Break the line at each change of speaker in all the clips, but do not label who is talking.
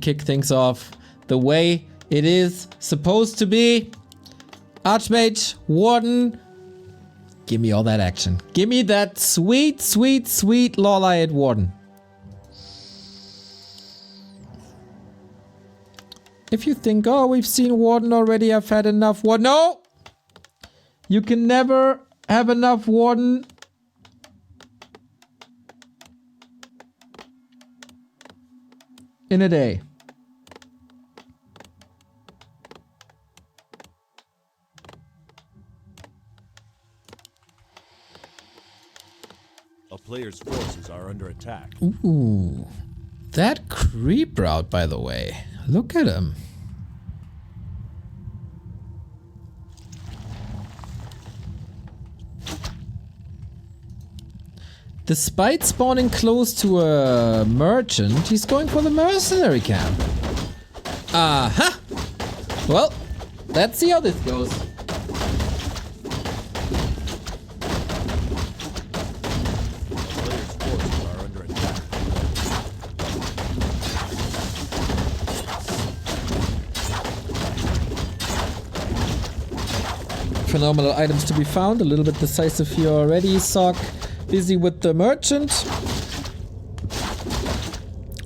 kick things off the way it is supposed to be. Archmage, Warden, give me all that action. Give me that sweet, sweet, sweet LawLiet Warden. If you think, oh, we've seen Warden already, I've had enough Warden. No! You can never have enough Warden. In a day.
A player's forces are under attack.
Ooh. That creep route, by the way. Look at him. Despite spawning close to a merchant, he's going for the mercenary camp. Aha! Well, let's see how this goes.
Player's forces are under attack.
Phenomenal items to be found. A little bit decisive here already. Sock busy with the merchant.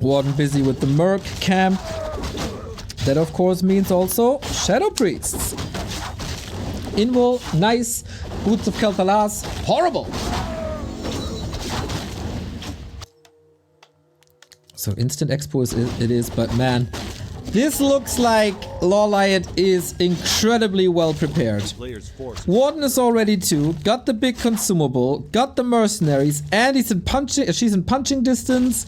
Warden busy with the merc camp. That of course means also shadow priests. Invul, nice. Boots of Kel'Thalas, horrible. So instant expo it is, but man, this looks like LawLiet is incredibly well prepared. Warden is already 2, got the big consumable, got the mercenaries, and she's in punching distance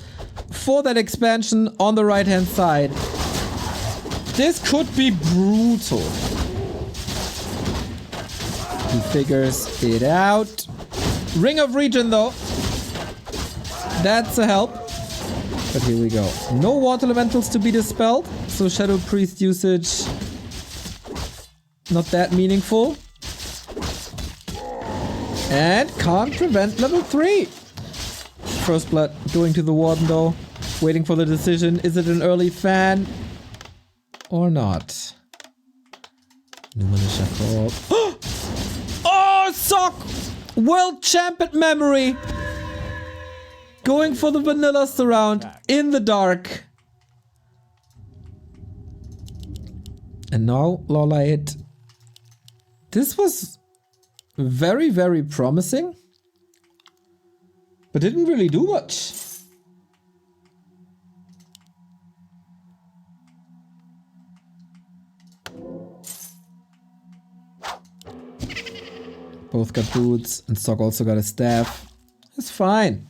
for that expansion on the right hand side. This could be brutal. He figures it out. Ring of Regen though. That's a help. But here we go. No water elementals to be dispelled, so Shadow Priest usage not that meaningful. And can't prevent level 3. First blood going to the Warden though. Waiting for the decision. Is it an early fan or not? New militia call. Oh, Sock! World champion memory! Going for the vanilla surround in the dark. And now LawLiet. This was very, very promising. But didn't really do much. Both got boots and Sock also got a staff. It's fine.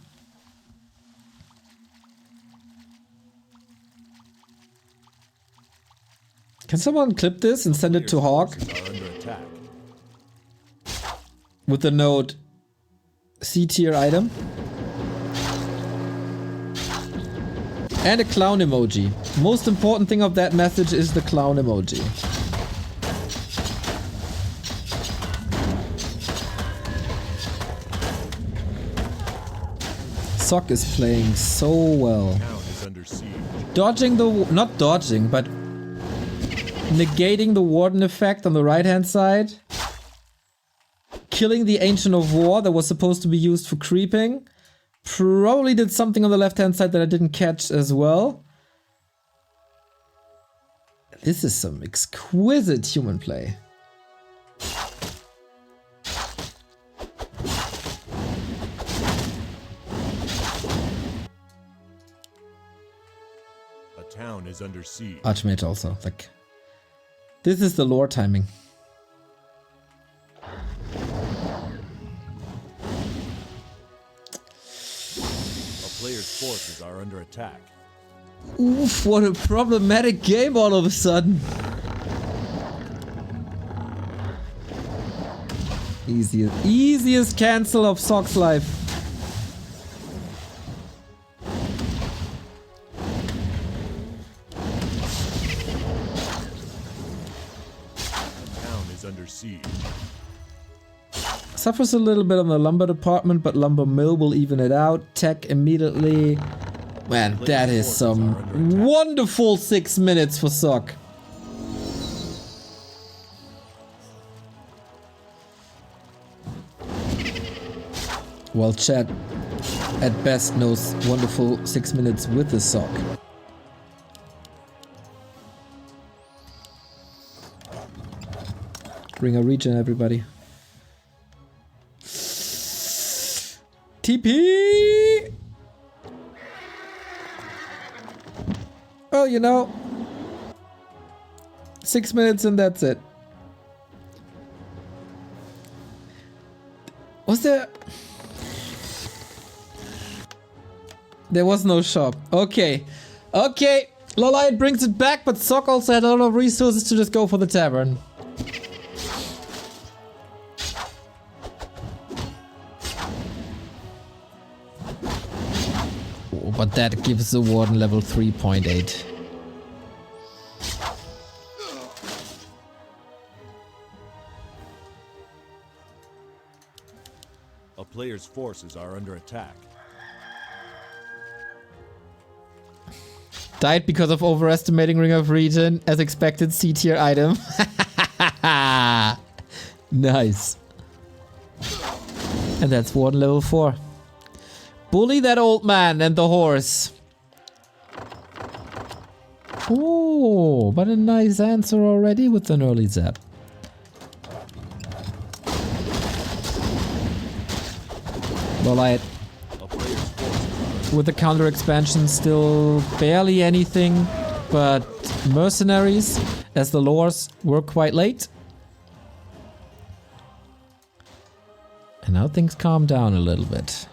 Can someone clip this and send it to Hawk? With the note C tier item. And a clown emoji. Most important thing of that message is the clown emoji. Sock is playing so well. Dodging the... not dodging, but negating the Warden effect on the right hand side. Killing the Ancient of War that was supposed to be used for creeping. Probably did something on the left hand side that I didn't catch as well. This is some exquisite human play.
A town is under siege.
Archmage also, like... this is the lore timing.
A player's forces are under attack.
Oof, what a problematic game all of a sudden. Easiest cancel of Sock's life.
Under siege.
Suffers a little bit on the lumber department, but lumber mill will even it out. Tech immediately Man, that is some wonderful 6 minutes for Sock. Well, chat at best knows wonderful 6 minutes with the Sock. Bring a regen, everybody. TP! Well, you know, 6 minutes and that's it. Was there... There was no shop. Okay. Okay. LawLiet brings it back, but Sock also had a lot of resources to just go for the tavern. Oh, but that gives the Warden level 3.8.
A player's forces are under attack.
Died because of overestimating Ring of Regen, as expected, C tier item. Nice. And that's Warden level 4. Bully that old man and the horse. Oh, but a nice answer already with an early zap. LawLiet. With the counter expansion, still barely anything, but mercenaries, as the lores were quite late. And now things calm down a little bit.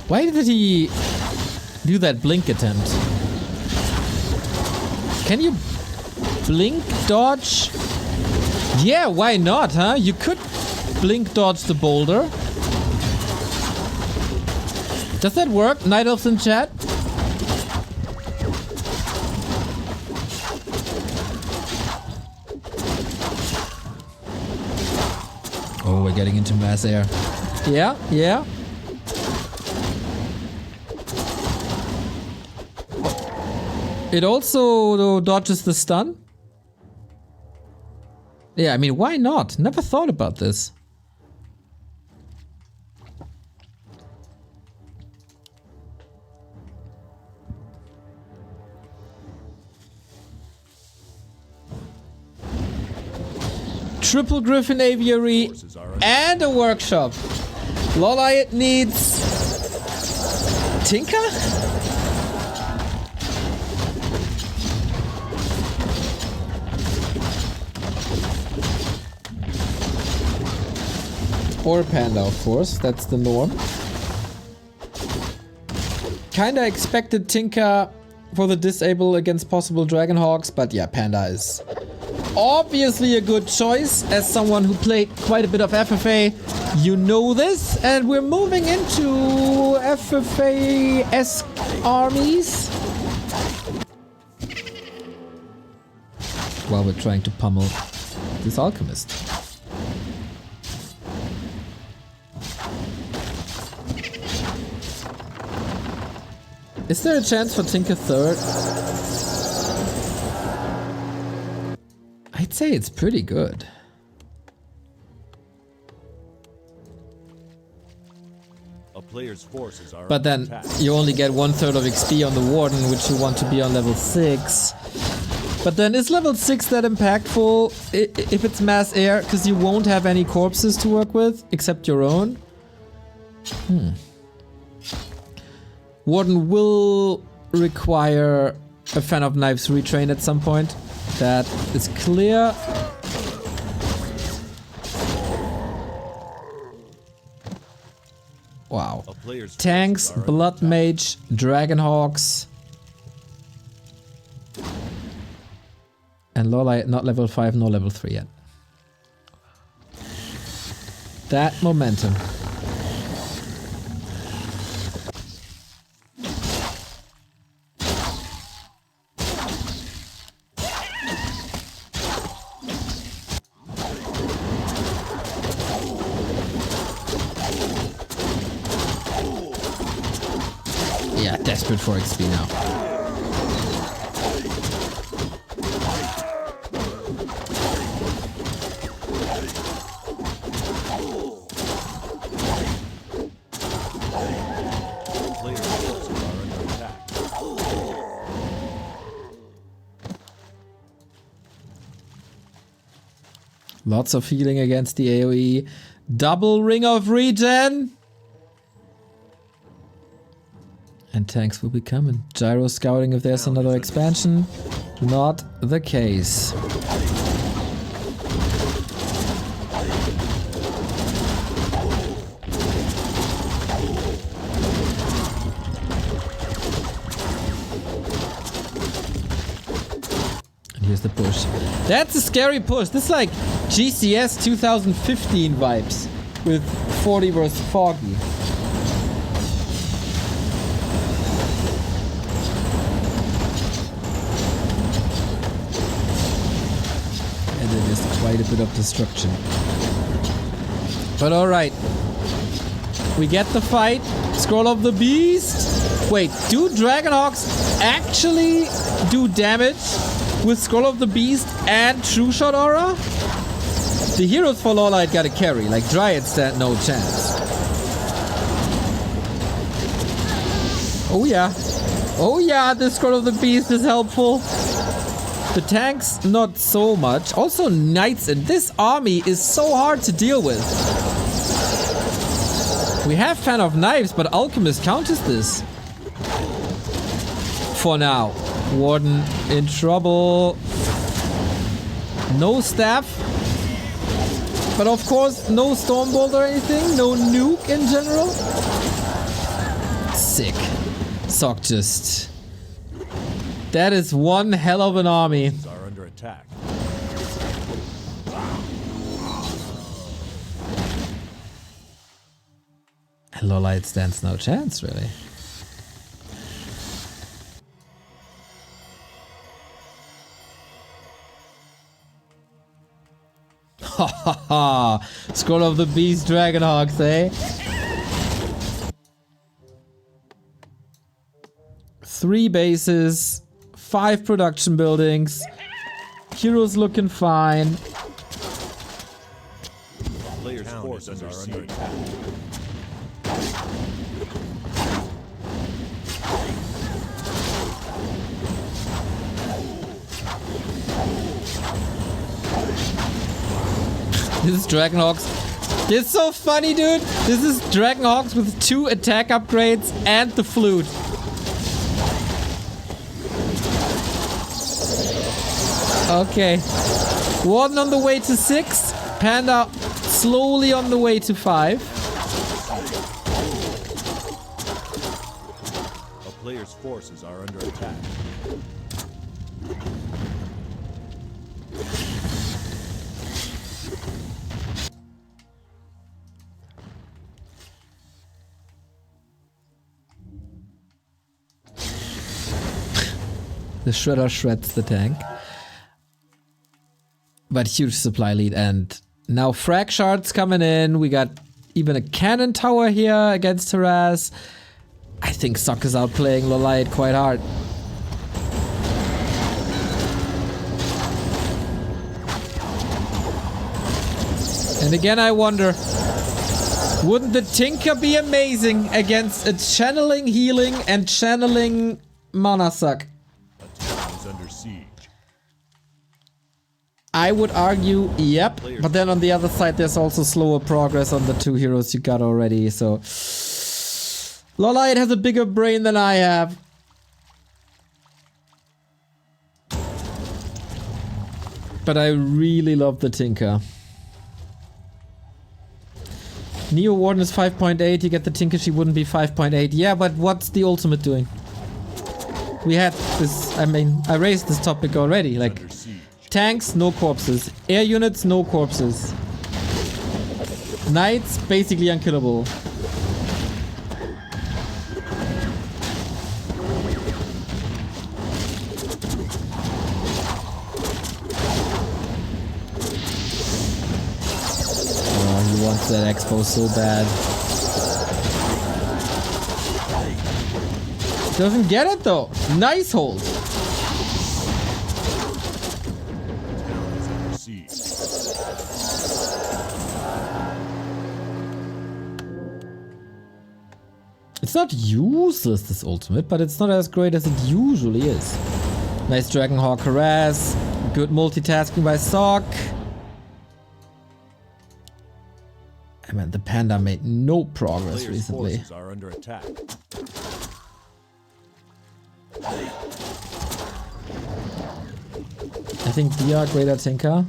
Why did he do that blink attempt? Can you blink dodge? Yeah, why not, huh? You could blink dodge the boulder. Does that work? Night Elves in chat? Oh, we're getting into mass air. Yeah, yeah. It also dodges the stun. Yeah, I mean, why not? Never thought about this. Triple Griffin Aviary and a workshop. LawLiet needs... Tinker? Or Panda, of course. That's the norm. Kinda expected Tinker for the disable against possible Dragonhawks, but yeah, Panda is obviously a good choice. As someone who played quite a bit of FFA, you know this. And we're moving into FFA-esque armies. While we're trying to pummel this Alchemist. Is there a chance for Tinker third? I'd say it's pretty good.
A player's forces are
But then you only get 1/3 of XP on the Warden, which you want to be on level 6. But then is level 6 that impactful if it's mass air? Because you won't have any corpses to work with, except your own. Warden will require a Fan of Knives retrain at some point. That is clear. Wow.
player's
tanks,
forces are
Blood
under attack.
Mage, Dragonhawks. And LawLiet not level 5, no level 3 yet. That momentum. Yeah, desperate for XP now.
Player's forces are under attack.
Lots of healing against the AoE. Double Ring of Regen! And tanks will be coming. Gyro scouting if there's another expansion. Not the case. And here's the push. That's a scary push. This is like GCS 2015 vibes with 40 versus Foggy. And then there's quite a bit of destruction. But alright. We get the fight. Scroll of the Beast. Wait, do Dragonhawks actually do damage with Scroll of the Beast and True Shot Aura? The heroes for LawLiet gotta carry, like Dryads stand no chance. Oh yeah. Oh yeah, the Scroll of the Beast is helpful. The tanks, not so much. Also Knights in this army is so hard to deal with. We have Fan of Knives, but Alchemist counters this. For now. Warden in trouble. No staff. But of course, no Stormbolt or anything. No nuke in general. Sick. Sock just... That is one hell of an army.
Are under attack.
LawLiet stands no chance, really. Ha ha ha! Scroll of the Beast Dragonhawks, eh? 3 bases, 5 production buildings. Heroes looking fine.
Player's forces are under attack.
This is Dragonhawks. This is so funny, dude. This is Dragonhawks with 2 attack upgrades and the flute. Okay. Warden on the way to 6. Panda slowly on the way to 5.
A player's forces are under attack.
The Shredder shreds the tank. But huge supply lead, and now frag shards coming in. We got even a cannon tower here against Harass. I think Sock is outplaying LawLiet quite hard. And again I wonder, wouldn't the Tinker be amazing against a channeling healing and channeling mana suck?
Is under siege.
I would argue, yep. But then on the other side, there's also slower progress on the 2 heroes you got already, so... LawLiet has a bigger brain than I have. But I really love the Tinker. Neo Warden is 5.8, you get the Tinker, she wouldn't be 5.8. Yeah, but what's the ultimate doing? We had this, I mean, I raised this topic already. Like, tanks, no corpses. Air units, no corpses. Knights, basically unkillable. Oh, he wants that expo so bad. Doesn't get it though. Nice hold. It's not useless, this ultimate, but it's not as great as it usually is. Nice Dragonhawk harass. Good multitasking by Sock. I mean, the Panda made no progress recently.
Are under attack.
I think DR Greater Tinker.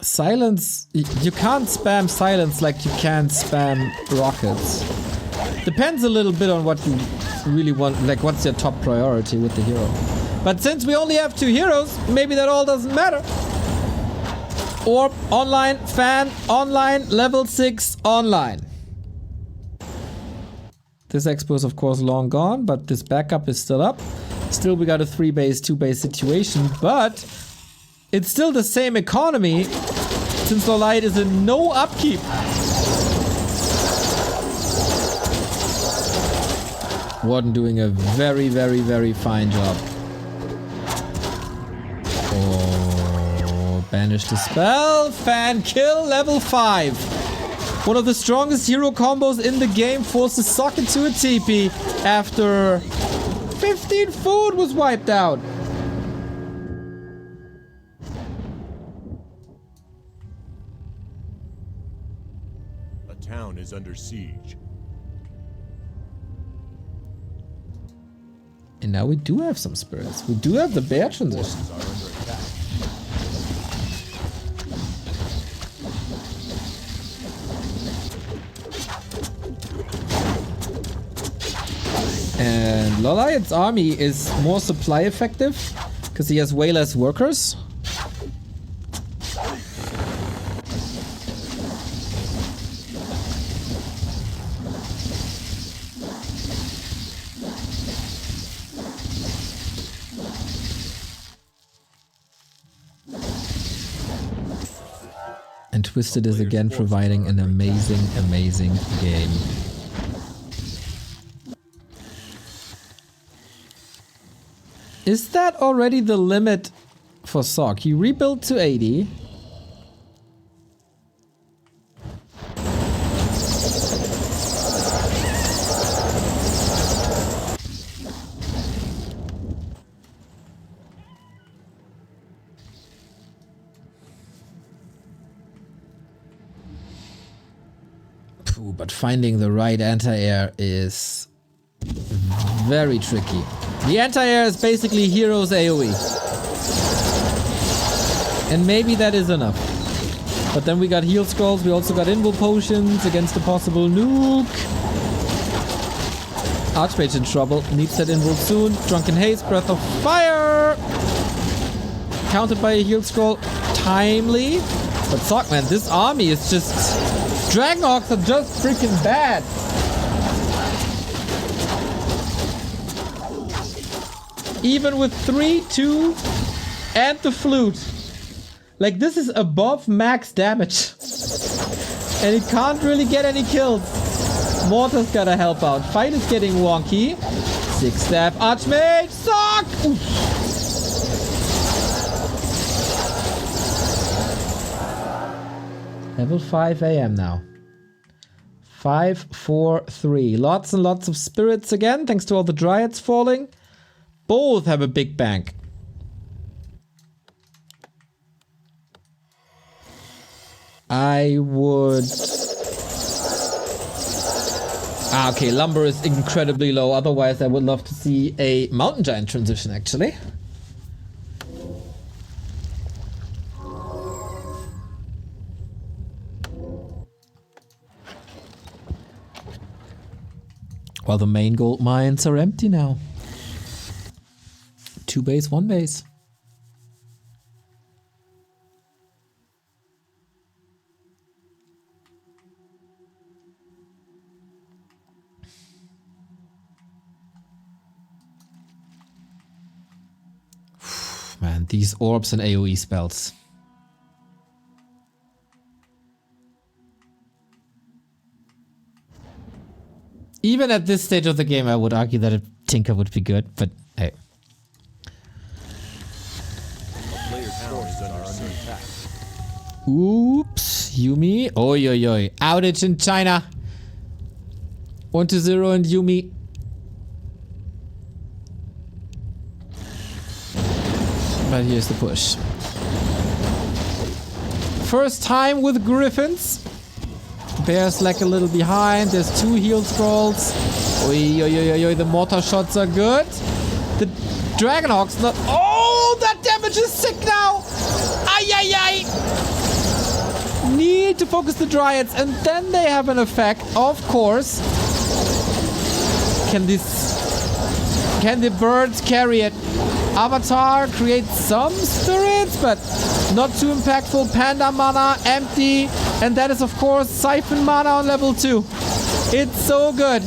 Silence, you can't spam silence like you can spam rockets. Depends a little bit on what you really want, like what's your top priority with the hero. But since we only have 2 heroes, maybe that all doesn't matter. Orb, online, fan, online, level 6, online. This expo is of course long gone, but this backup is still up. Still we got a 3 base, 2 base situation, but it's still the same economy since LawLiet is in no upkeep. Warden doing a very, very, very fine job. Oh, banish the spell. Fan kill level 5. One of the strongest hero combos in the game forces Sock into a TP after 15 food was wiped out.
A town is under siege.
And now we do have some spirits. We do have the bear transition.
Are under attack.
And LawLiet's army is more supply effective because he has way less workers. And Twisted is again providing an amazing, amazing game. Is that already the limit for Sock? He rebuilt to 80. But finding the right anti-air is very tricky. The anti-air is basically heroes AoE. And maybe that is enough. But then we got heal scrolls, we also got invul potions against a possible nuke. Archmage in trouble, needs that invul soon. Drunken Haste, Breath of Fire! Countered by a heal scroll, timely. But Sock, man, this army is just... Dragonhawks are just freaking bad. Even with 3, 2, and the flute. Like, this is above max damage. And it can't really get any kills. Mortar's gotta help out. Fight is getting wonky. 6-staff Archmage. Sock! Oof. Level 5 AM now. 5, 4, 3. Lots and lots of spirits again, thanks to all the dryads falling. Both have a big bank. I Ah, okay, lumber is incredibly low. Otherwise, I would love to see a mountain giant transition, actually. Well, the main gold mines are empty now. 2 base, 1 base. Man, these orbs and AoE spells. Even at this stage of the game, I would argue that a Tinker would be good, but hey. Oops, Yumi. Oi, oi, oi. Outage in China. 1-0 and Yumi. But here's the push. First time with Griffins. Bears lag a little behind. There's 2 heal scrolls. Oi, oi, oi, oi, oi. The mortar shots are good. The Dragonhawk's not. Oh, that damage is sick now. Ay, ay, ay. Need to focus the Dryads, and then they have an effect, of course. Can the birds carry it? Avatar creates some spirits, but not too impactful. Panda mana, empty. And that is, of course, Siphon mana on level 2. It's so good.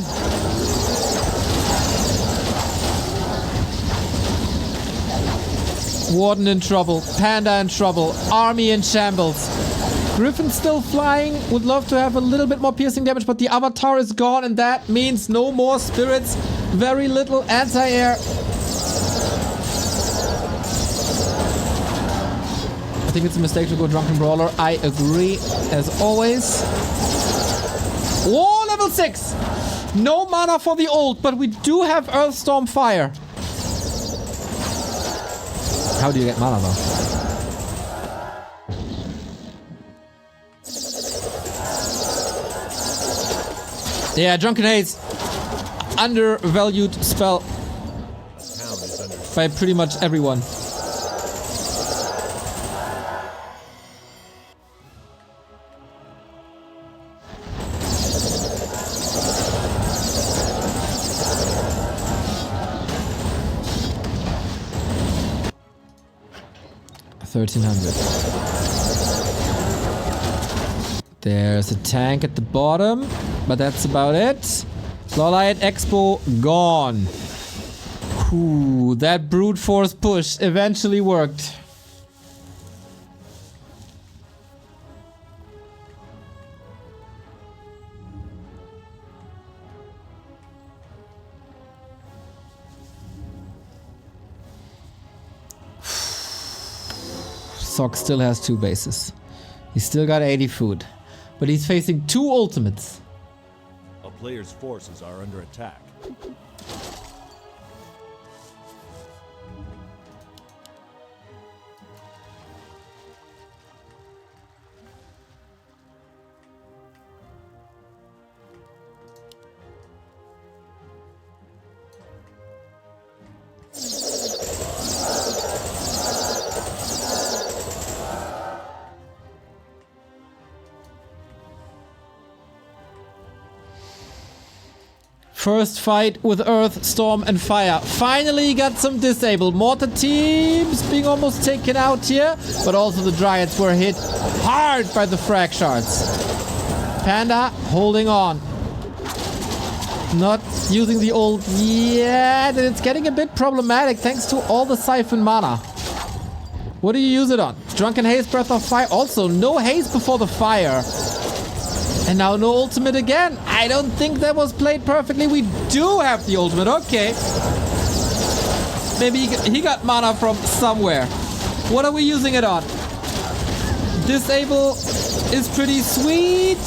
Warden in trouble. Panda in trouble. Army in shambles. Griffin still flying. Would love to have a little bit more piercing damage, but the Avatar is gone, and that means no more spirits. Very little anti-air. I think it's a mistake to go Drunken Brawler. I agree, as always. Oh, level 6! No mana for the ult, but we do have Earthstorm Fire. How do you get mana, though? Yeah, Drunken Haze. Undervalued spell by pretty much everyone. There's a tank at the bottom, but that's about it. LawLiet Expo gone. Ooh, that brute force push eventually worked. Sock still has 2 bases. He's still got 80 food. But he's facing 2 ultimates.
A player's forces are under attack.
First fight with Earth, Storm, and Fire. Finally got some disabled. Mortar teams being almost taken out here, but also the Dryads were hit hard by the frag shards. Panda holding on. Not using the ult yet, and it's getting a bit problematic thanks to all the Siphon mana. What do you use it on? Drunken Haze, Breath of Fire. Also, no haze before the fire. And now no ultimate again. I don't think that was played perfectly. We do have the ultimate. Okay. Maybe he got mana from somewhere. What are we using it on? Disable is pretty sweet.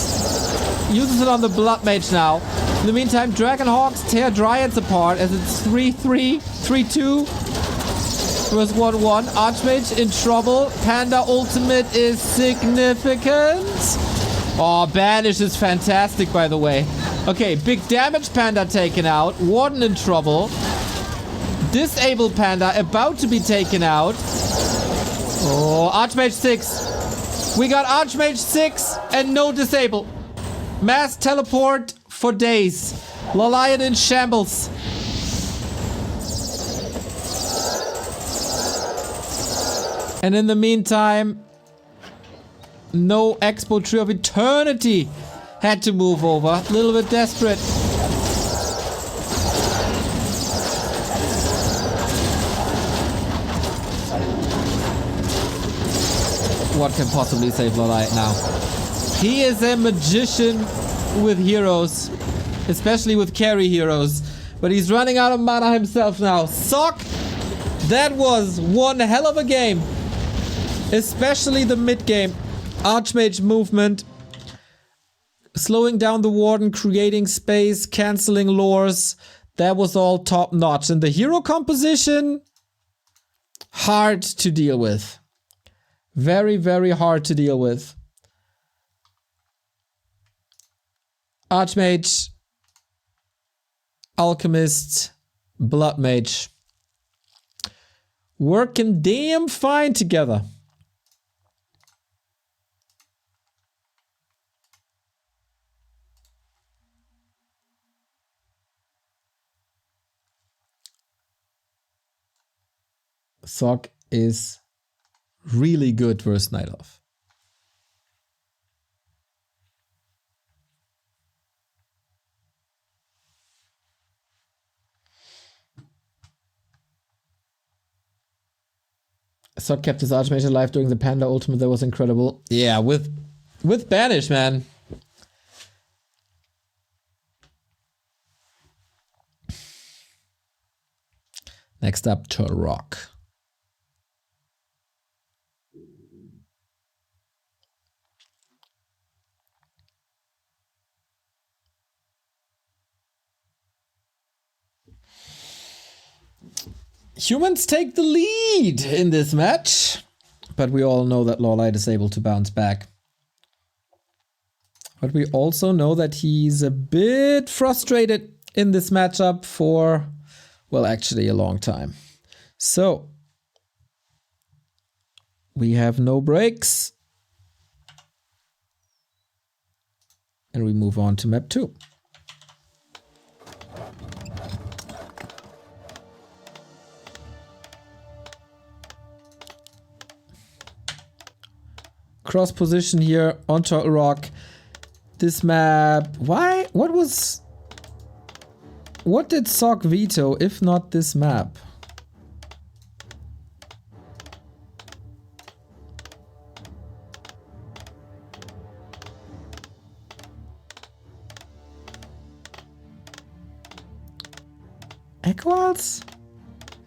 Uses it on the Blood Mage now. In the meantime, Dragonhawks tear Dryads apart as it's 3-3, 3-2. Versus 1-1. Archmage in trouble. Panda ultimate is significant. Oh, Banish is fantastic, by the way. Okay, big damage panda taken out. Warden in trouble. Disabled panda about to be taken out. Oh, Archmage 6. We got Archmage 6 and no disable. Mass teleport for days. LawLiet in shambles. And in the meantime, no Expo Tree of Eternity had to move over. A little bit desperate. What can possibly save LawLiet now? He is a magician with heroes. Especially with carry heroes. But he's running out of mana himself now. Sock! That was one hell of a game. Especially the mid game. Archmage movement. Slowing down the Warden, creating space, cancelling lures. That was all top notch. And the hero composition, hard to deal with. Very, very hard to deal with. Archmage, Alchemist, Blood Mage. Working damn fine together. Sock is really good versus Night Elf. Sock kept his Archmage alive during the Panda Ultimate. That was incredible. Yeah, with Banish, man. Next up, Turtle Rock. Humans take the lead in this match, but we all know that LawLiet is able to bounce back. But we also know that he's a bit frustrated in this matchup for, well, actually a long time. So, we have no breaks. And we move on to map 2. Cross position here on Turtle Rock. This map, why? What did Sock veto if not this map? Echo Owls?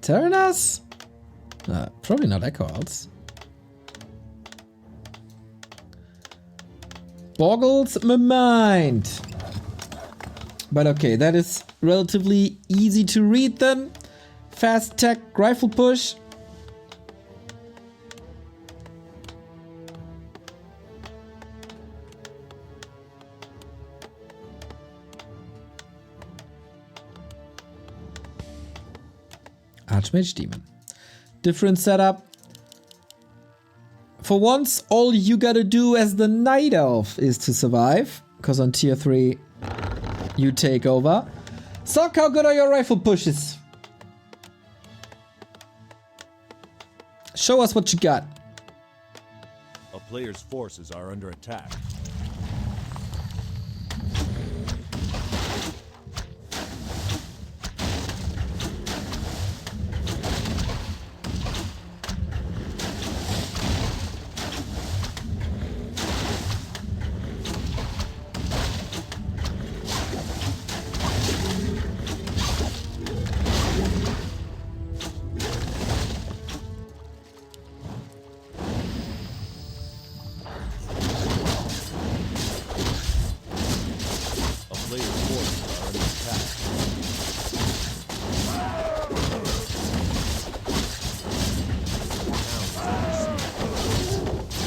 Terranas? Probably not Echo Owls. Boggles my mind. But okay, that is relatively easy to read then. Fast tech rifle push. Archmage Demon. Different setup. For once, all you gotta do as the Night Elf is to survive. Because on tier 3, you take over. Sock, how good are your rifle pushes? Show us what you got.
A player's forces are under attack.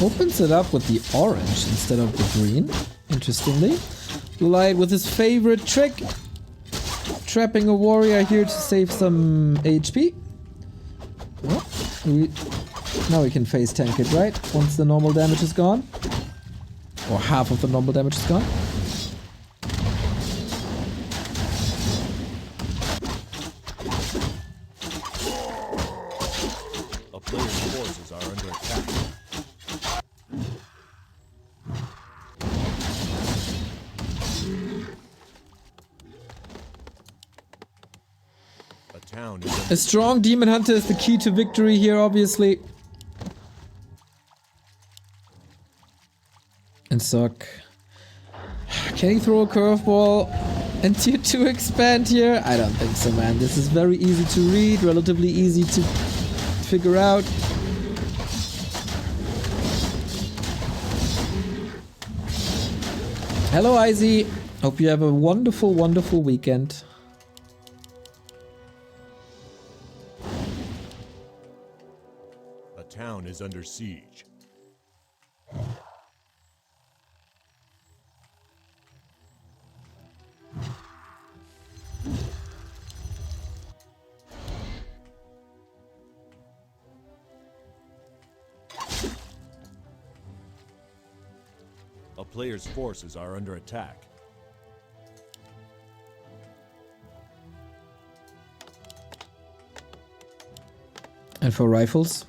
Opens it up with the orange instead of the green, interestingly. LawLiet with his favorite trick. Trapping a warrior here to save some HP. Oh, now we can face tank it, right? Once the normal damage is gone. Or half of the normal damage is gone.
A player's forces are under attack. A town is under
A strong demon hunter is the key to victory here, obviously. And Suck. Can he throw a curveball and tier 2 expand here? I don't think so, man. This is very easy to read, relatively easy to figure out. Hello, Izzy. Hope you have a wonderful, wonderful weekend.
A town is under siege. A player's forces are under attack.
And for rifles,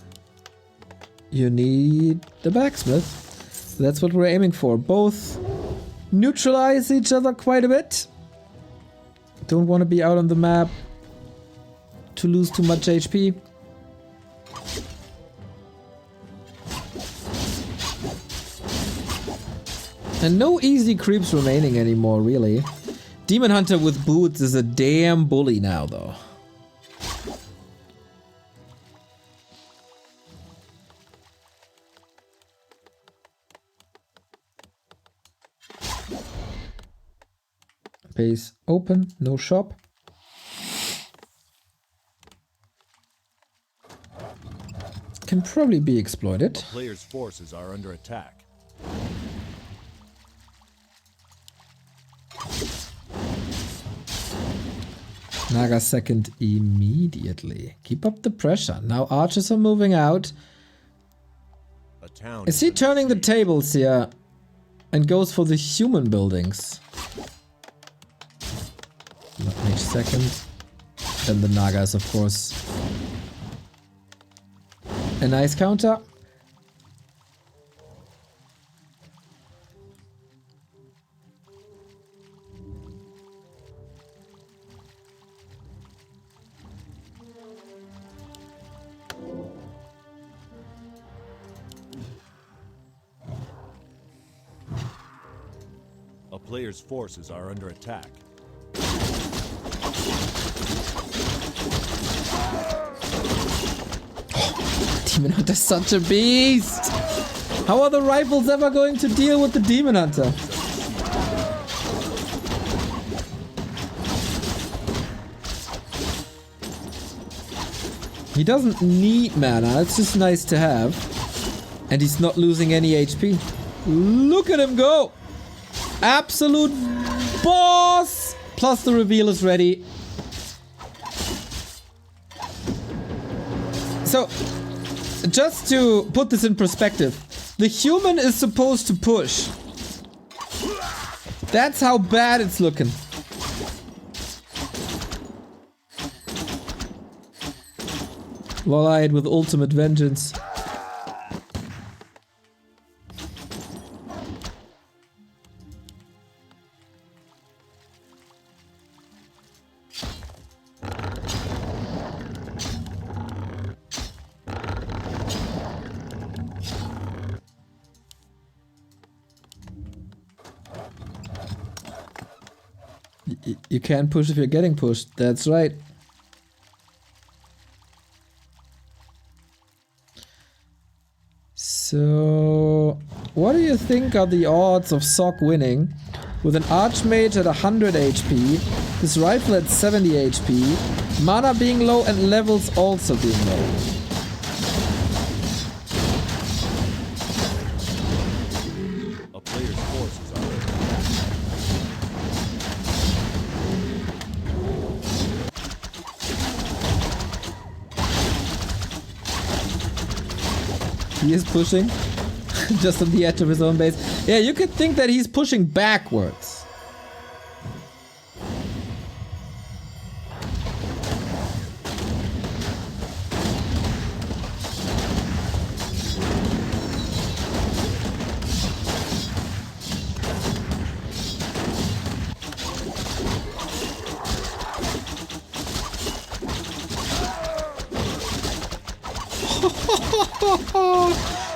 you need the blacksmith. That's what we're aiming for. Both neutralize each other quite a bit. Don't want to be out on the map to lose too much HP. And no easy creeps remaining anymore, really. Demon Hunter with boots is a damn bully now, though. Base open, no shop. Can probably be exploited.
Player's forces are under attack.
Naga second immediately. Keep up the pressure. Now archers are moving out.
A town
Is he turning the tables here? And goes for the human buildings. Not mage second. Then the Nagas, of course. A nice counter.
A player's forces are under attack.
Demon Hunter's such a beast! How are the rifles ever going to deal with the Demon Hunter? He doesn't need mana, it's just nice to have. And he's not losing any HP. Look at him go! Absolute boss! Plus the reveal is ready. So, just to put this in perspective, the human is supposed to push. That's how bad it's looking. LawLiet with ultimate vengeance. You can't push if you're getting pushed. That's right. So, what do you think are the odds of Sok winning with an Archmage at 100 HP, his rifle at 70 HP, mana being low and levels also being low?
A player's forces are under attack.
He is pushing. Just on the edge of his own base. Yeah, you could think that he's pushing backwards.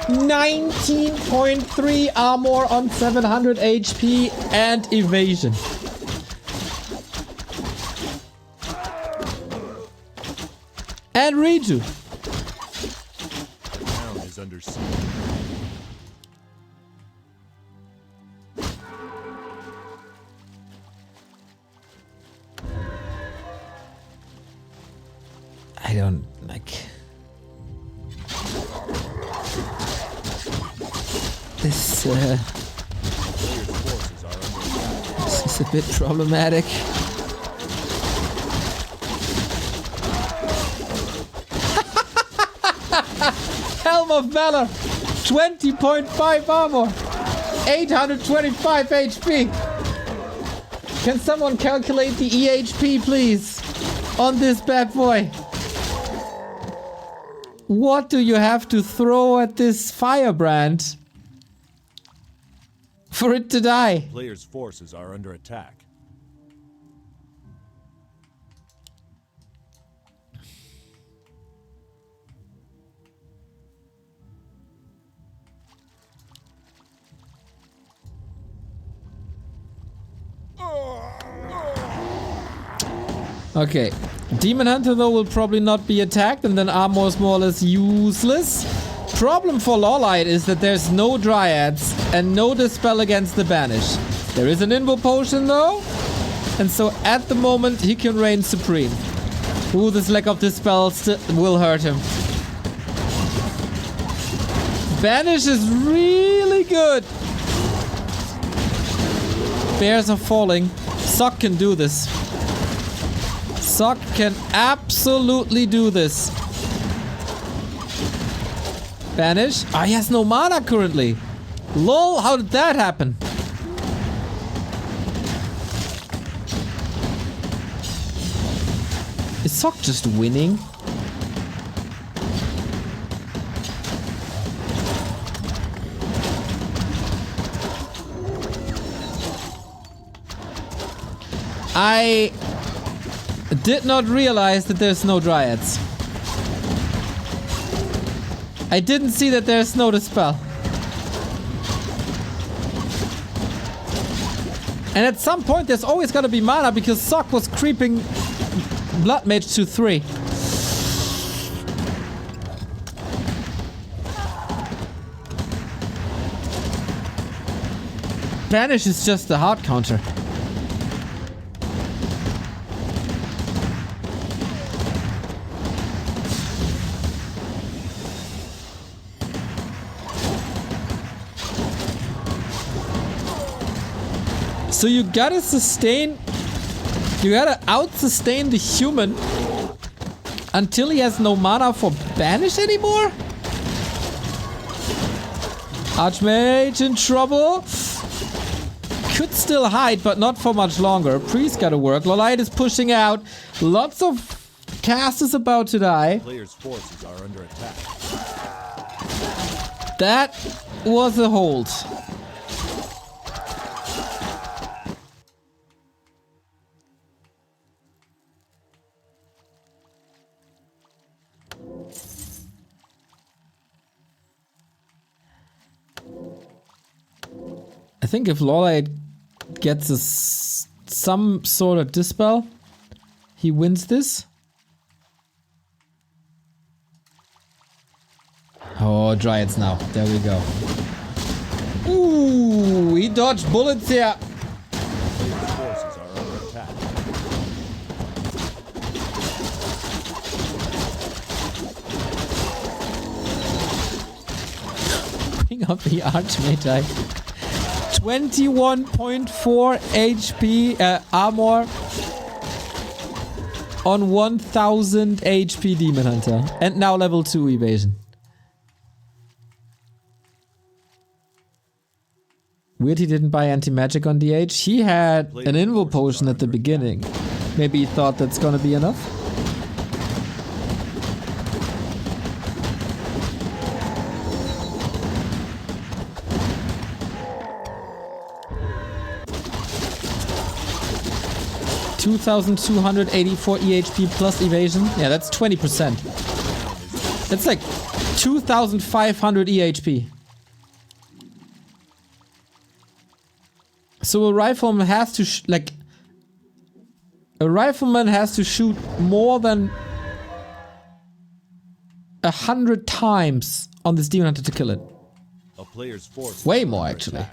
$19.3 armor on 700 HP and evasion. And Reju.
Town is under siege.
I don't like this. This is a bit problematic. Helm of Valor, 20.5 armor, 825 HP. Can someone calculate the EHP, please, on this bad boy? What do you have to throw at this firebrand for it to die?
Players' forces are under attack.
Okay, Demon Hunter though will probably not be attacked, and then armor is more or less useless. Problem for LawLiet is that there's no Dryads and no Dispel against the Banish. There is an Invo Potion though, and so at the moment he can reign supreme. Ooh, this lack of Dispel will hurt him. Banish is really good. Bears are falling. Sock can do this. Sock can absolutely do this. Banish? Ah, he has no mana currently. Lol, how did that happen? Is Sock just winning? I did not realize that there's no Dryads. I didn't see that there's no Dispel. And at some point there's always gotta be mana because Sock was creeping Blood Mage to 3. Banish is just a hard counter. So you gotta sustain, you gotta out-sustain the human until he has no mana for Banish anymore? Archmage in trouble. Could still hide, but not for much longer. Priest gotta work. LawLiet is pushing out. Lots of casters about to die.
Players' forces are under attack.
That was a hold. I think if LawLiet gets some sort of Dispel, he wins this. Oh, Dryads now. There we go. Ooh, he dodged bullets here.
Players' forces are under attack.
Bring up the Archmage. 21.4 HP armor on 1000 HP Demon Hunter. And now level 2 evasion. Weird he didn't buy anti-magic on DH. He had an invo potion at the beginning. Maybe he thought that's gonna be enough. $2,284 EHP plus evasion. Yeah, that's 20%. That's like 2,500 EHP. So a rifleman has to shoot more than 100 times on this demon hunter to kill it.
A player's force.
Way more actually.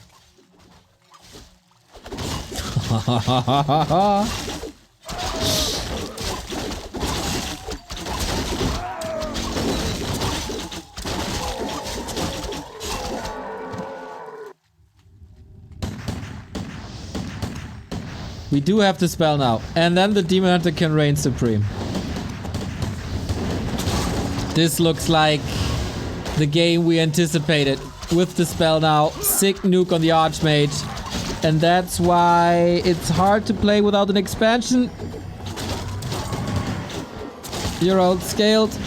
We do have the spell now, and then the demon hunter can reign supreme. This looks like the game we anticipated with the spell now. Sick nuke on the archmage, and that's why it's hard to play without an expansion. You're outscaled.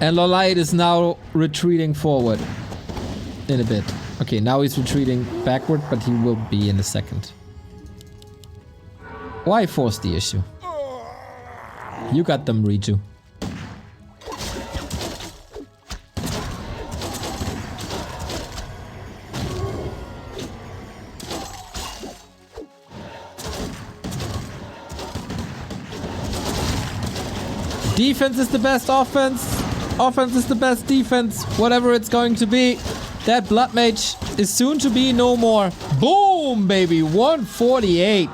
And LawLiet is now retreating forward in a bit. Okay, now he's retreating backward, but he will be in a second. Why force the issue? You got them, Riju. Defense is the best offense. Offense is the best defense. Whatever it's going to be. That blood mage is soon to be no more. Boom, baby. 148.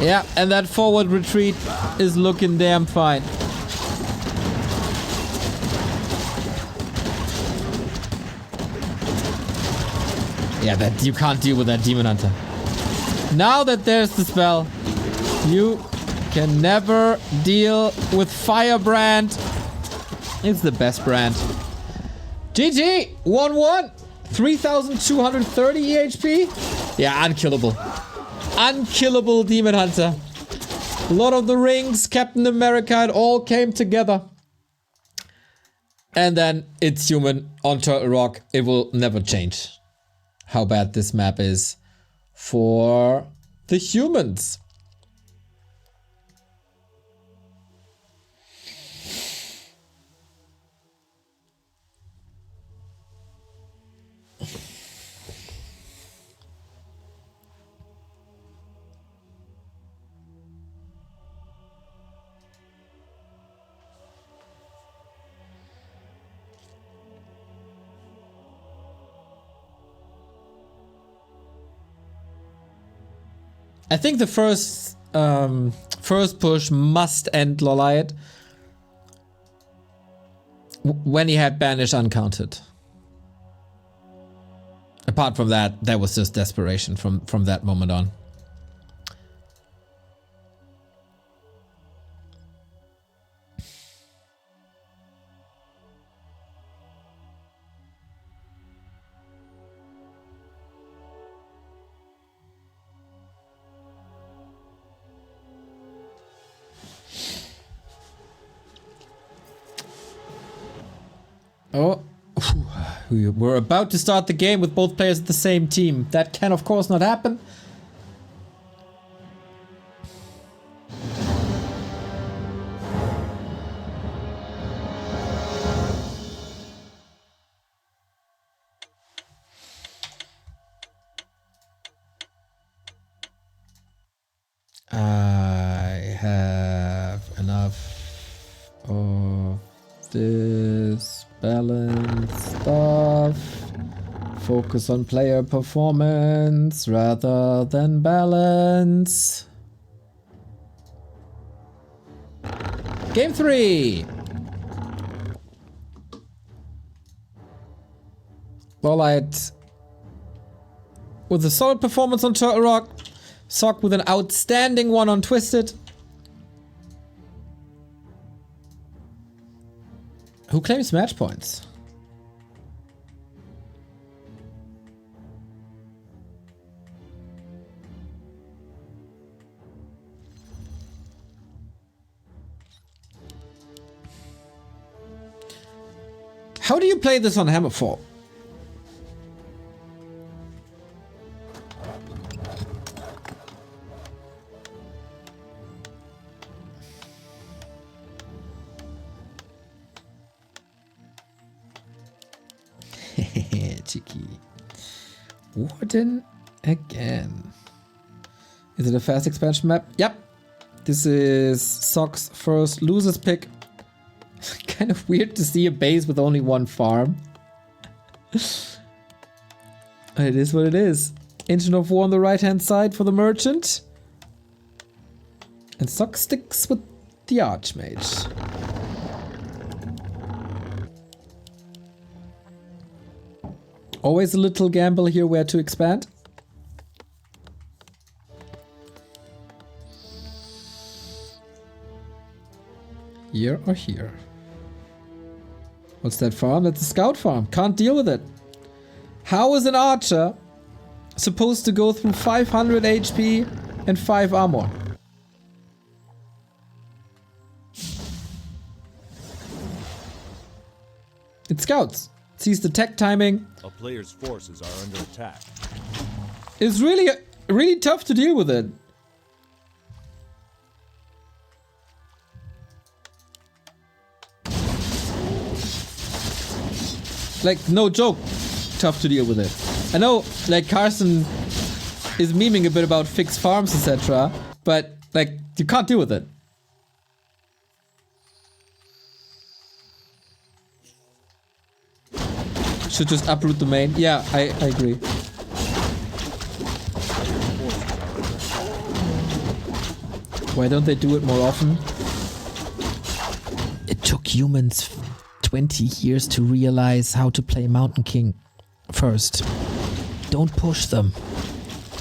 Yeah, and that forward retreat is looking damn fine. Yeah, that you can't deal with that demon hunter. Now that there's the spell, you can never deal with Firebrand. It's the best brand. GG! 1-1! 3,230 EHP? Yeah, unkillable. Unkillable Demon Hunter. Lord of the Rings, Captain America, it all came together. And then it's human on Turtle Rock. It will never change how bad this map is for the humans. I think the first push must end LawLiet when he had Banish uncounted. Apart from that, that was just desperation from that moment on. Oh, we're about to start the game with both players at the same team. That can, of course, not happen. I have enough of this balance stuff. Focus on player performance rather than balance. Game 3. LawLiet with a solid performance on Turtle Rock. Sock with an outstanding one on Twisted. Who claims match points? How do you play this on Hammerfall? Cheeky. Warden again. Is it a fast expansion map? Yep. This is Sock's first losers pick. Kind of weird to see a base with only one farm. It is what it is. Engine of War on the right hand side for the merchant. And Sock sticks with the Archmage. Always a little gamble here where to expand. Here or here? What's that farm? That's a scout farm. Can't deal with it. How is an archer supposed to go through 500 HP and 5 armor? It scouts. Sees the tech timing.
A player's forces are under attack.
It's really tough to deal with it. Like, no joke, tough to deal with it. I know, like, Carson is memeing a bit about fixed farms, etc. But, like, you can't deal with it. Should just uproot the main. Yeah, I agree. Why don't they do it more often? It took humans 20 years to realize how to play Mountain King. First, don't push them.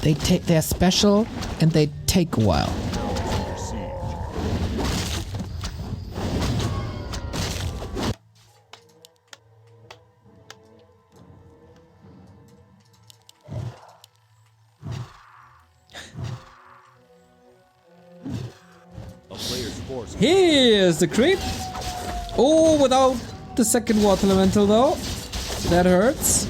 They're special and they take a while. Here's the creep. Oh, without the second water elemental though. That hurts.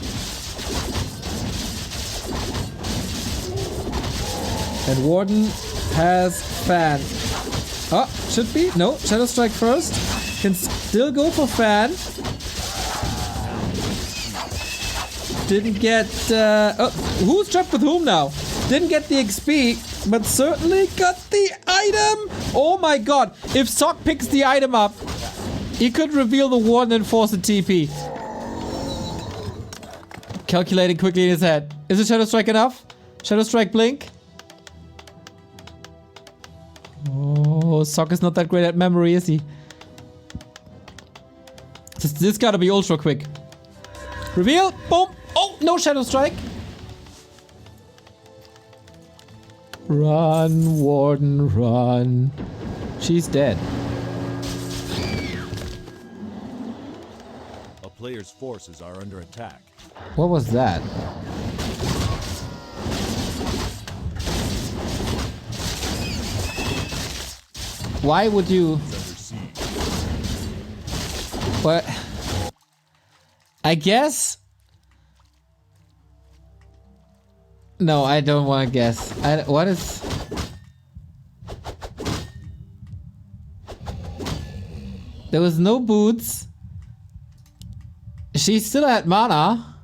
And Warden has Fan. Oh, should be. No, Shadow Strike first. Can still go for Fan. Didn't get... oh, who's trapped with whom now? Didn't get the XP, but certainly got the item. Oh my god. If Sock picks the item up, he could reveal the Warden and force a TP. Calculating quickly in his head. Is a Shadow Strike enough? Shadow Strike blink. Oh, Sock is not that great at memory, is he? This gotta be ultra quick. Reveal. Boom. Oh, no Shadow Strike. Run, Warden, run. She's dead.
A player's forces are under attack.
What was that? Why would you... What? I guess... No, I don't want to guess. What is... There was no boots. She still had mana.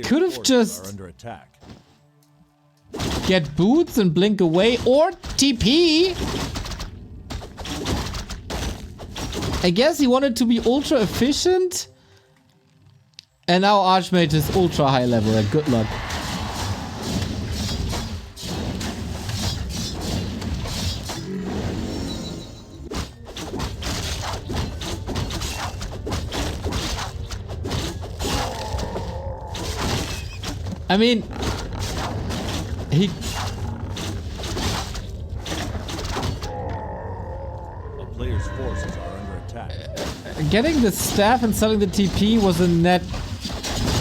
Could have just...
under attack.
Get boots and blink away or TP. I guess he wanted to be ultra efficient. And now Archmage is ultra high level. Good luck. I mean, he...
A player's forces are under attack.
Getting the staff and selling the TP was a net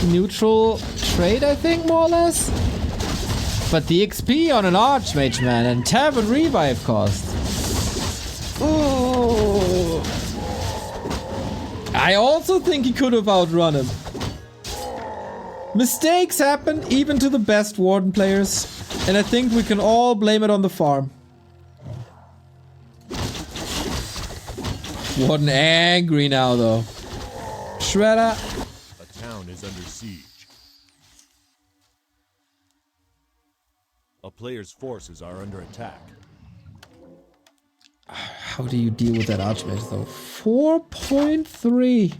neutral trade, I think, more or less. But the XP on an Archmage, man, and Tab and Revive cost. Ooh. I also think he could have outrun him. Mistakes happen even to the best Warden players, and I think we can all blame it on the farm. Warden angry now, though. Shredder.
A town is under siege. A player's forces are under attack.
How do you deal with that Archmage, though? 4.3.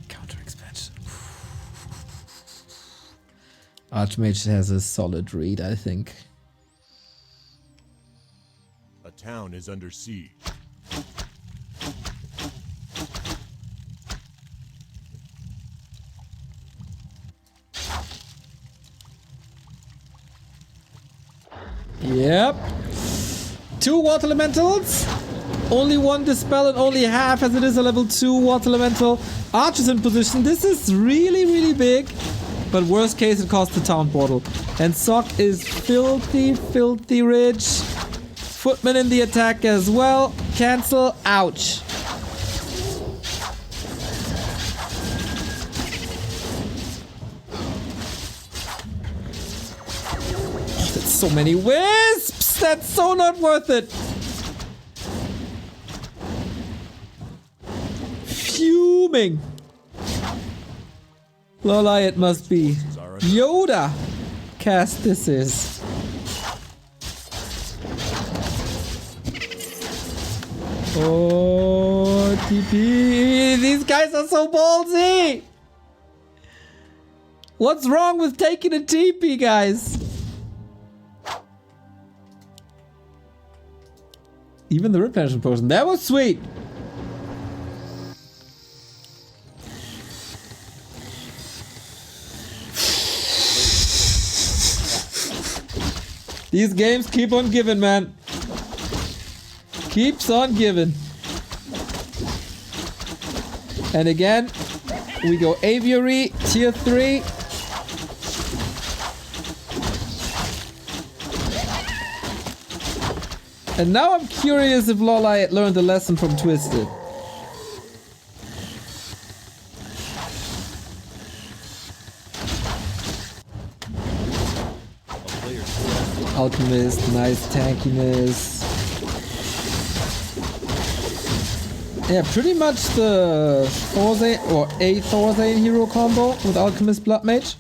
Counter expansion. Archmage has a solid read, I think.
A town is under siege.
Yep. 2 Water Elementals. Only 1 Dispel and only half as it is a level 2 Water Elemental. Archer's in position. This is really, really big. But worst case, it costs the town portal. And Sock is filthy, filthy rich. Footman in the attack as well. Cancel. Ouch. So many wisps! That's so not worth it! Fuming! LawLiet must be Yoda! Cast this is. Oh, TP! These guys are so ballsy! What's wrong with taking a TP, guys? Even the replenishment potion. That was sweet. These games keep on giving, man. Keeps on giving. And again, we go Aviary, tier 3. And now I'm curious if LawLiet learned a lesson from Twisted. Alchemist, nice tankiness. Yeah, pretty much the Thorzane or a Thorzane hero combo with Alchemist Blood Mage.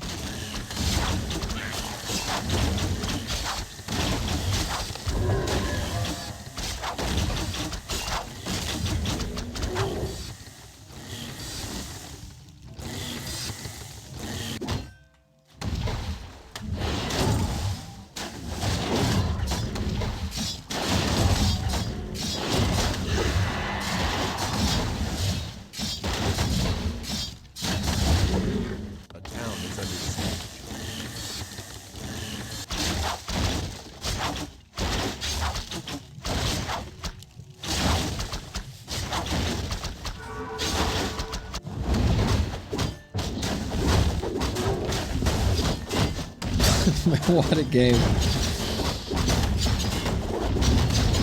What a game.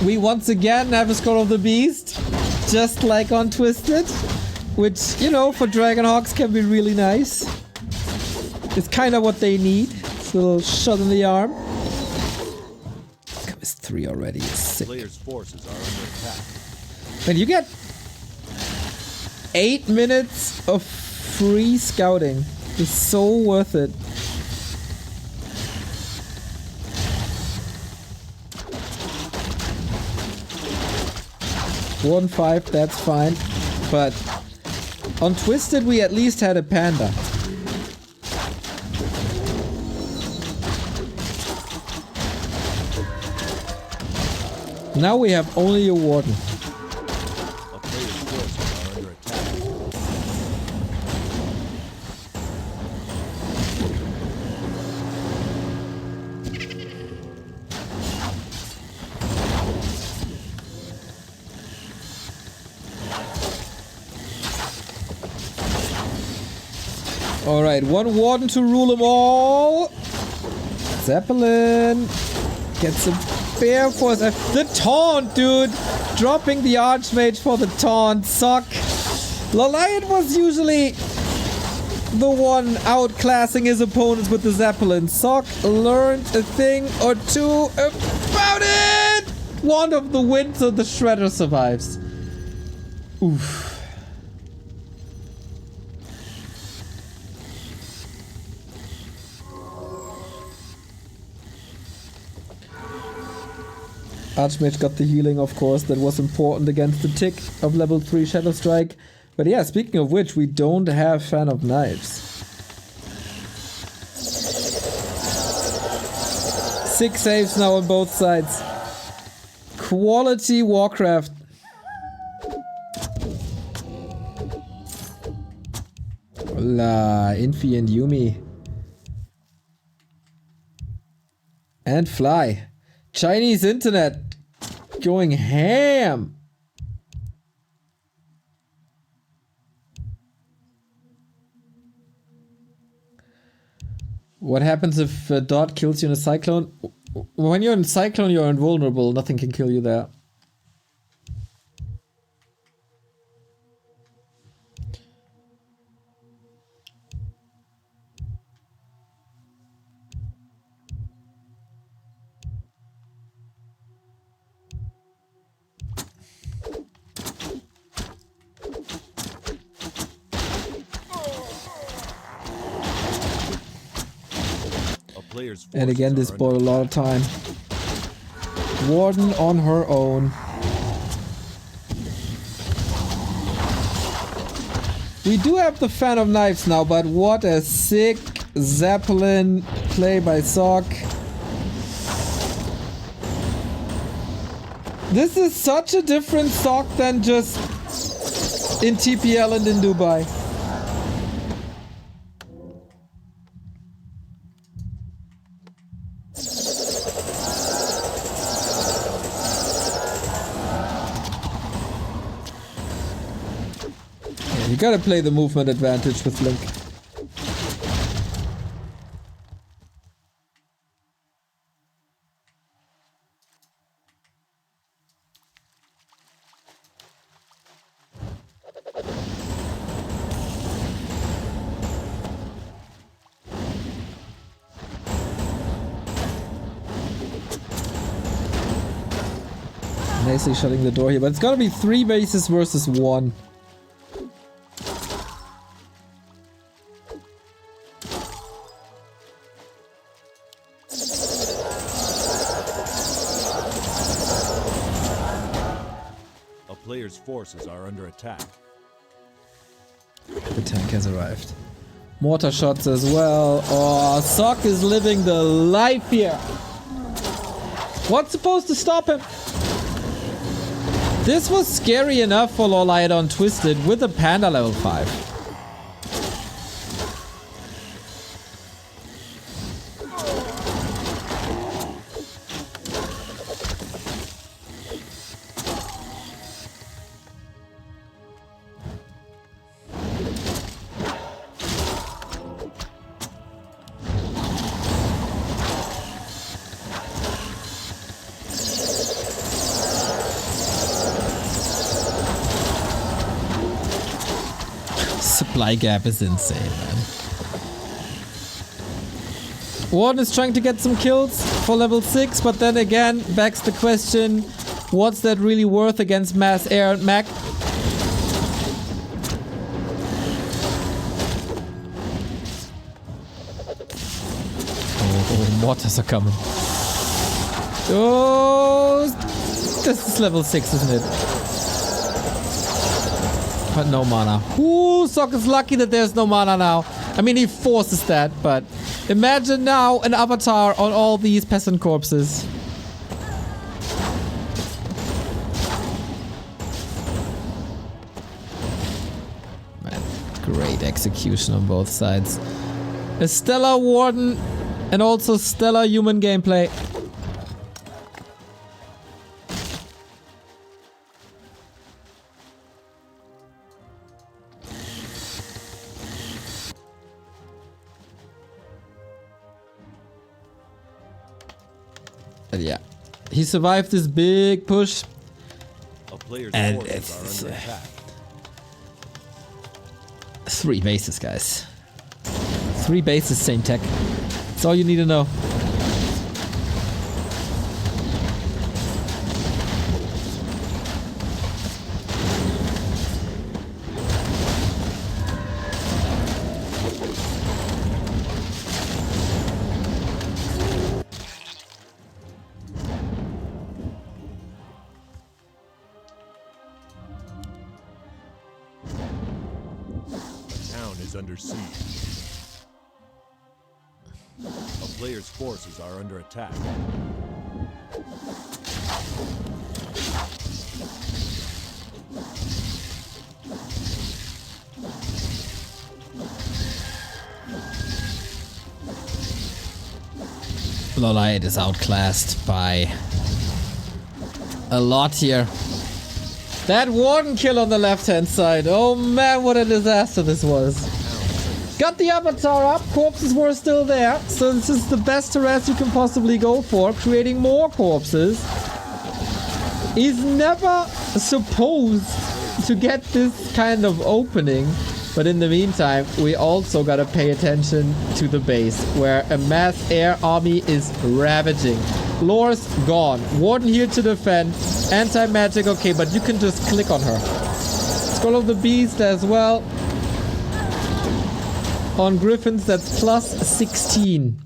We once again have a Skull of the Beast, just like on Twisted, which, you know, for Dragonhawks can be really nice. It's kind of what they need. It's a little shot in the arm. It's 3 already. It's sick.
Players' forces are under attack.
And you get 8 minutes of free scouting. It's so worth it. 1-5, that's fine. But on Twisted, we at least had a panda. Now we have only a warden.
A player's forces are under attack.
Alright, one warden to rule them all. Zeppelin gets a bear force. The taunt, dude! Dropping the Archmage for the taunt. Suck. LawLiet was usually the one outclassing his opponents with the Zeppelin. Sock learned a thing or two about it! Wand of the Wind, so the Shredder survives. Oof. Archmage got the healing, of course. That was important against the tick of level 3 Shadow Strike. But yeah, speaking of which, we don't have Fan of Knives. 6 saves now on both sides. Quality Warcraft. La, Infi and Yumi. And Fly. Chinese internet going ham. What happens if Dot kills you in a cyclone? When you're in cyclone, you're invulnerable. Nothing can kill you there. And again, this bought a lot of time. Warden on her own. We do have the Fan of Knives now, but what a sick Zeppelin play by Sock. This is such a different Sock than just in TPL and in Dubai. You gotta play the movement advantage with Link. Nicely shutting the door here, but it's gotta be 3 bases versus 1.
Player's forces are under attack.
The tank has arrived. Mortar shots as well. Oh, Sock is living the life here. What's supposed to stop him? This was scary enough for LawLiet on Twisted with a Panda level 5. Supply gap is insane, man. Warden is trying to get some kills for level 6, but then again, begs the question, what's that really worth against Mass Air and Mac? Oh, mortars are coming. Oh, this is level 6, isn't it? But no mana. Ooh, Sock is lucky that there's no mana now. I mean, he forces that, but imagine now an avatar on all these peasant corpses. Man, great execution on both sides. A stellar Warden and also stellar human gameplay. But yeah, he survived this big push.
A player's
And
forces
it's
are under attack.
3 bases, guys. 3 bases, same tech. That's all you need to know.
Under siege. A player's forces are under attack.
LawLiet is outclassed by a lot here. That warden kill on the left hand side. Oh man, what a disaster this was. Got the avatar up, corpses were still there, so this is the best harass you can possibly go for, creating more corpses. He's never supposed to get this kind of opening, but in the meantime, we also gotta pay attention to the base, where a mass air army is ravaging. Lore's gone, Warden here to defend, anti-magic, okay, but you can just click on her. Skull of the Beast as well. On Griffins, that's plus 16.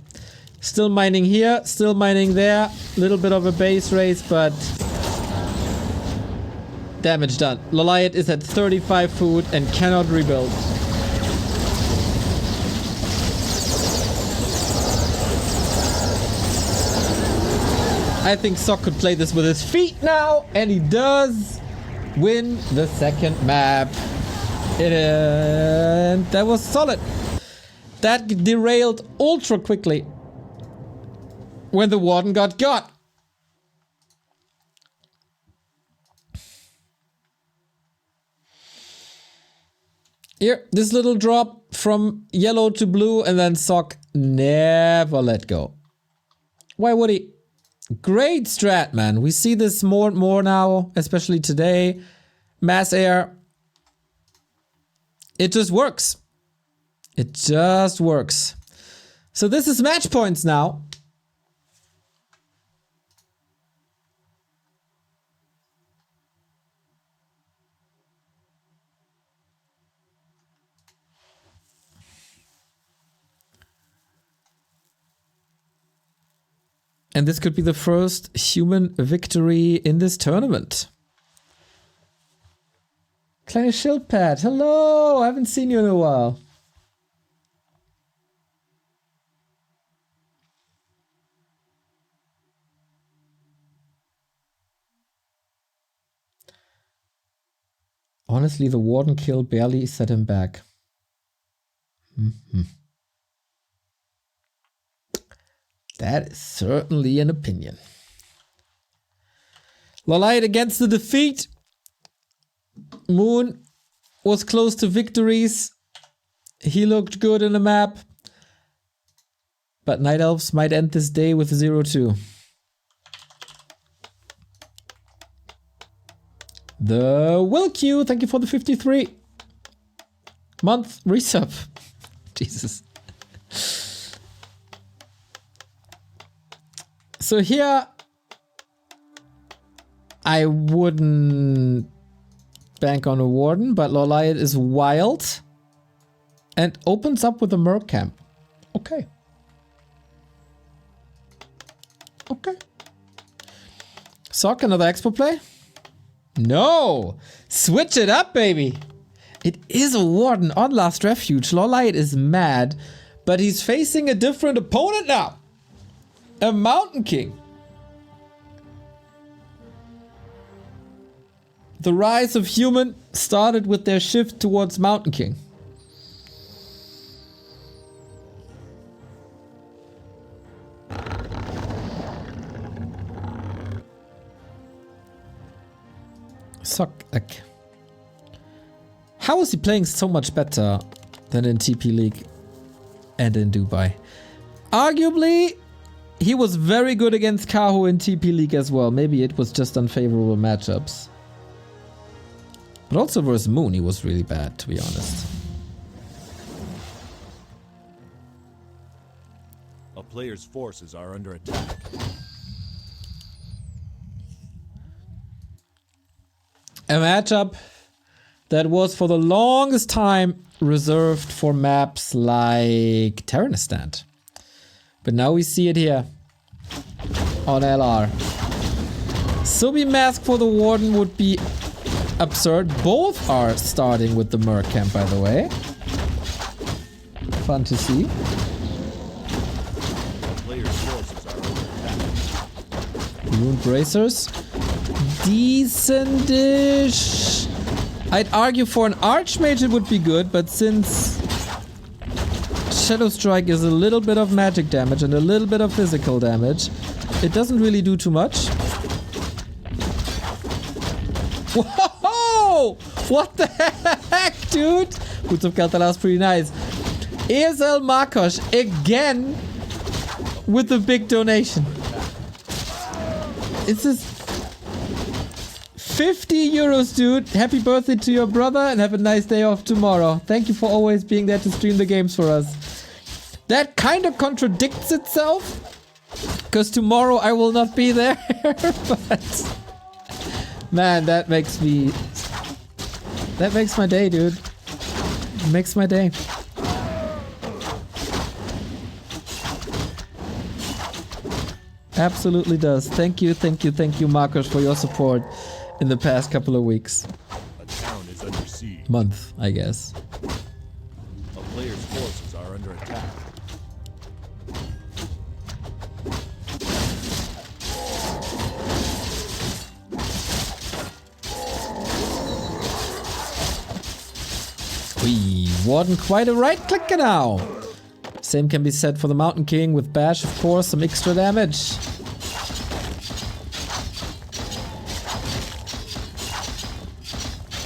Still mining here, still mining there. Little bit of a base race, but damage done. LawLiet is at 35 food and cannot rebuild. I think Sok could play this with his feet now, and he does win the second map. And that was solid. That derailed ultra quickly when the Warden got. Here, this little drop from yellow to blue, and then Sok never let go. Why would he? Great strat, man. We see this more and more now, especially today. Mass air. It just works. It just works. So this is match points now. And this could be the first human victory in this tournament. Kleine Schildpad, hello! I haven't seen you in a while. Honestly, the Warden kill barely set him back. That is certainly an opinion. LawLiet against the defeat. Moon was close to victories. He looked good in the map. But Night Elves might end this day with 0-2. The Will Q, thank you for the 53 month resub. Jesus. So here, I wouldn't bank on a Warden, but LawLiet is wild and opens up with a Merc camp. Okay. Okay. Sok, another Expo play? No! Switch it up, baby! It is a Warden on Last Refuge. LawLiet is mad, but he's facing a different opponent now. A Mountain King. The rise of human started with their shift towards Mountain King. How is he playing so much better than in TP League and in Dubai? Arguably, he was very good against Kaho in TP League as well. Maybe it was just unfavorable matchups. But also versus Moon, he was really bad, to be honest.
A player's forces are under attack.
A matchup that was for the longest time reserved for maps like Terranistan. But now we see it here on LR. Subi Mask for the Warden would be absurd. Both are starting with the Merc Camp, by the way. Fun to see.
Player's forces are under attack.
Rune Bracers. Decent-ish. I'd argue for an Archmage it would be good, but since Shadow Strike is a little bit of magic damage and a little bit of physical damage, it doesn't really do too much. Whoa! What the heck, dude? Boots of Kaltalas pretty nice. ESL Markosh again with the big donation. This is 50 euros, dude. Happy birthday to your brother and have a nice day off tomorrow. Thank you for always being there to stream the games for us. That kind of contradicts itself, because tomorrow I will not be there. But man, that makes my day, dude. It makes my day. Absolutely does. Thank you, Marcos, for your support in the past couple of weeks.
A town is under siege.
Month, I guess.
A player's forces are under attack.
Whee, Warden quite a right clicker now. Same can be said for the Mountain King with Bash, of course, some extra damage.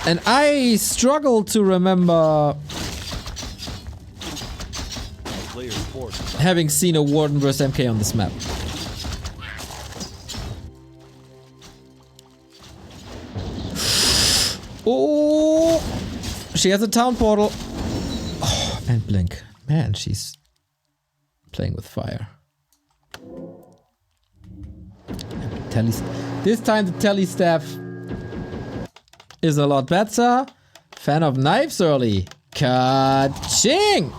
And I struggle to remember having seen a Warden vs MK on this map. Oh, she has a town portal. Oh, and Blink. Man, she's playing with fire. This time the telly staff is a lot better. Fan of knives early. Ka-ching!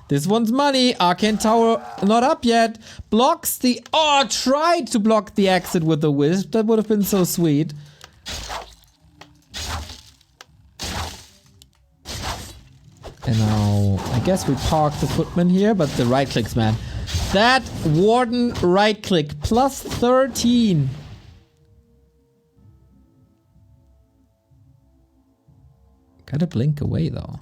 This one's money. Arcane Tower not up yet. Blocks the... Oh, tried to block the exit with the Wisp. That would have been so sweet. And now, I guess we park the Footman here, but the right clicks, man. That Warden right click, plus 13. Gotta blink away, though.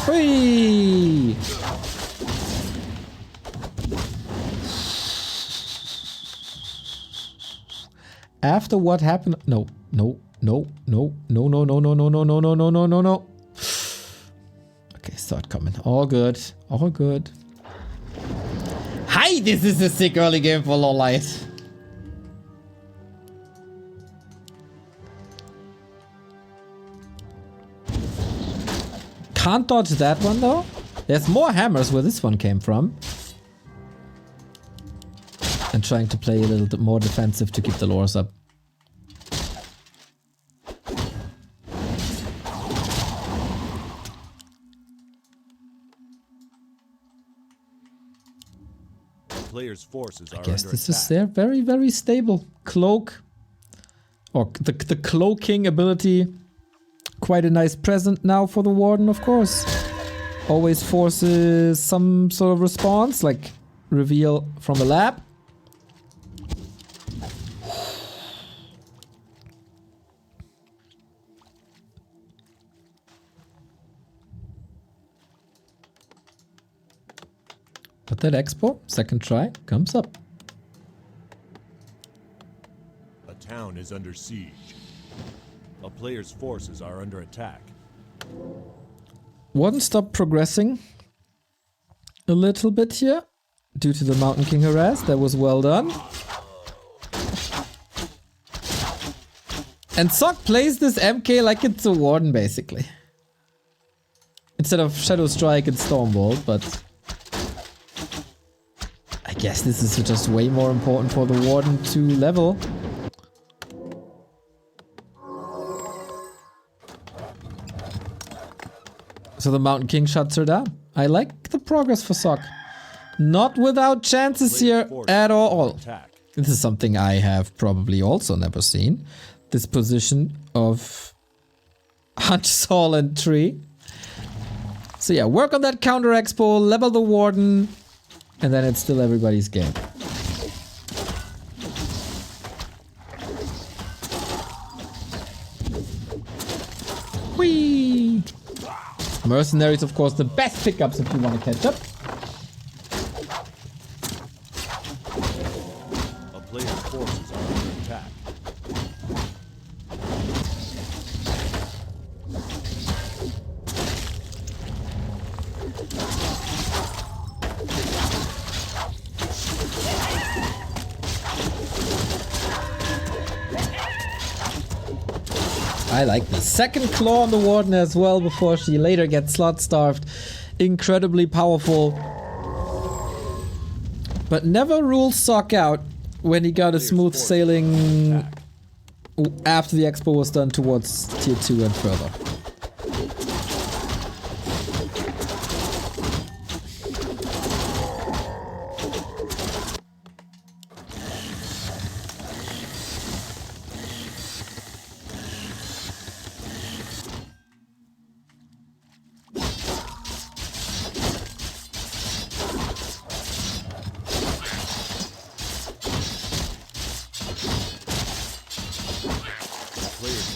Whee! After what happened... No. Okay, start coming. All good. All good. Hi, this is a sick early game for LawLiet. Can't dodge that one though. There's more hammers where this one came from. And trying to play a little bit more defensive to keep the lures up.
Player's forces are
I guess
under
this
attack.
is their very, very stable cloak. Or the cloaking ability. Quite a nice present now for the Warden, of course. Always forces some sort of response, like reveal from the lab. But that expo, second try, comes up.
A town is under siege. A player's forces are under attack.
Warden stopped progressing a little bit here due to the Mountain King harass. That was well done. And Sock plays this MK like it's a Warden, basically. Instead of Shadow Strike and Stormbolt, but I guess this is just way more important for the Warden to level. So the Mountain King shuts her down. I like the progress for Sock. Not without chances here at all. This is something I have probably also never seen. This position of Hunch, Saul and Tree. So yeah, work on that counter expo, level the Warden, and then it's still everybody's game. Whee! Mercenaries, of course, the best pickups if you want to catch up.
A player's forces are under attack.
I like this. Second claw on the Warden as well before she later gets slot starved. Incredibly powerful. But never rules Sock out when he got a smooth sailing after the expo was done towards tier 2 and further.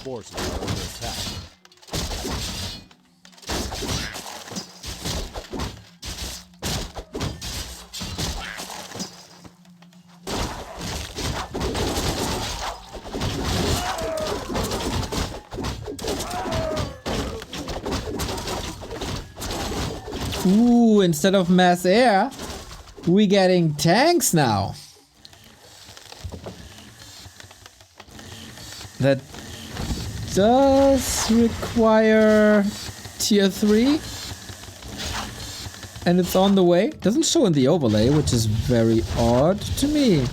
Forces are under attack.
Ooh, instead of mass air, we getting tanks now. That does require tier 3. And it's on the way. Doesn't show in the overlay, which is very odd to me.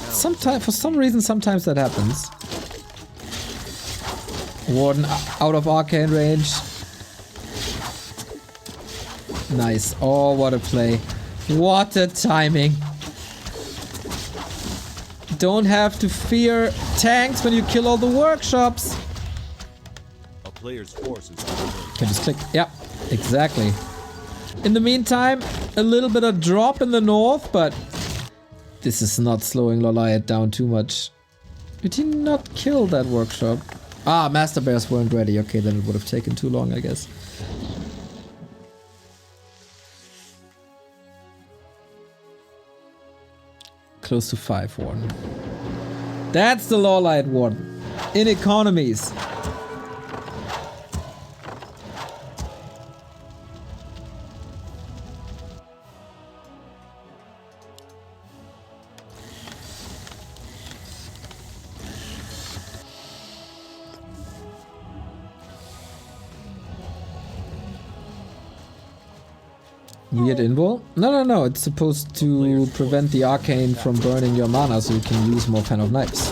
For some reason, sometimes that happens. Warden out of arcane range. Nice. Oh, what a play. What a timing. Don't have to fear tanks when you kill all the workshops.
A player's forces are under attack.
Can just click. Yeah, exactly. In the meantime, a little bit of drop in the north, but this is not slowing LawLiet down too much. Did he not kill that workshop? Ah, Master Bears weren't ready. Okay, then it would have taken too long, I guess. Close to 5 Warden. That's the LawLiet Warden. In economies. Weird invul? No. It's supposed to prevent the arcane from burning your mana so you can use more Fan of Knives.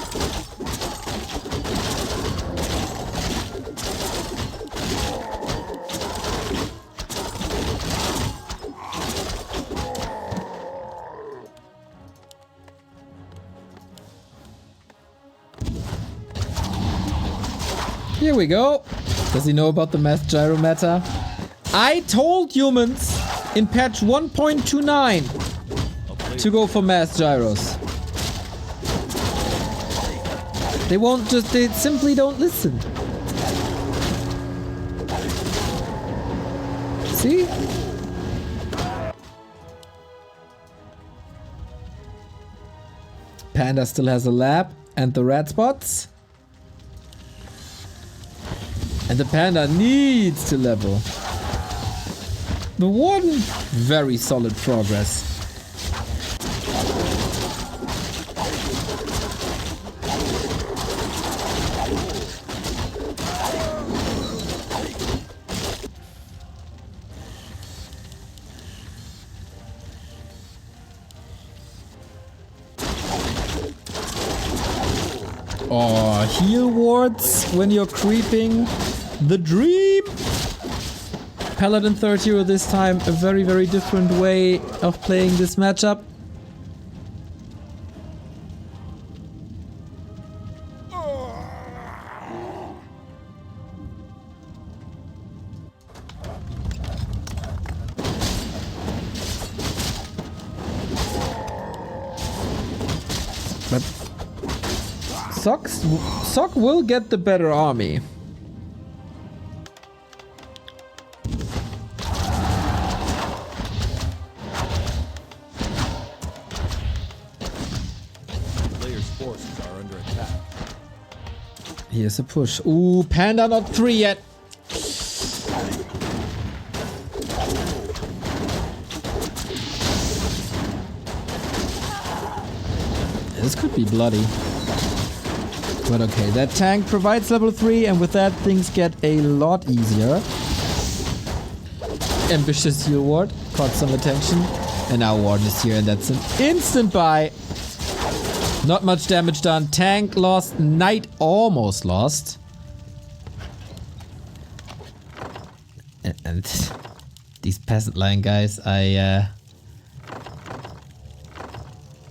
Here we go. Does he know about the mass gyro meta? I told humans in patch 1.29 to go for mass gyros. They simply don't listen. See? Panda still has a lab and the rat spots. And the panda needs to level. The Warden, very solid progress. Oh, heal wards when you're creeping. The dream! Paladin third hero this time. A very, very different way of playing this matchup. But Sock will get the better army.
Players' forces are under attack.
Here's a push. Ooh, Panda not 3 yet. This could be bloody. But okay, that tank provides level 3, and with that things get a lot easier. Ambitious heal ward caught some attention, and now Warden is here, and that's an instant buy. Not much damage done. Tank lost. Knight almost lost. And these peasant line guys, I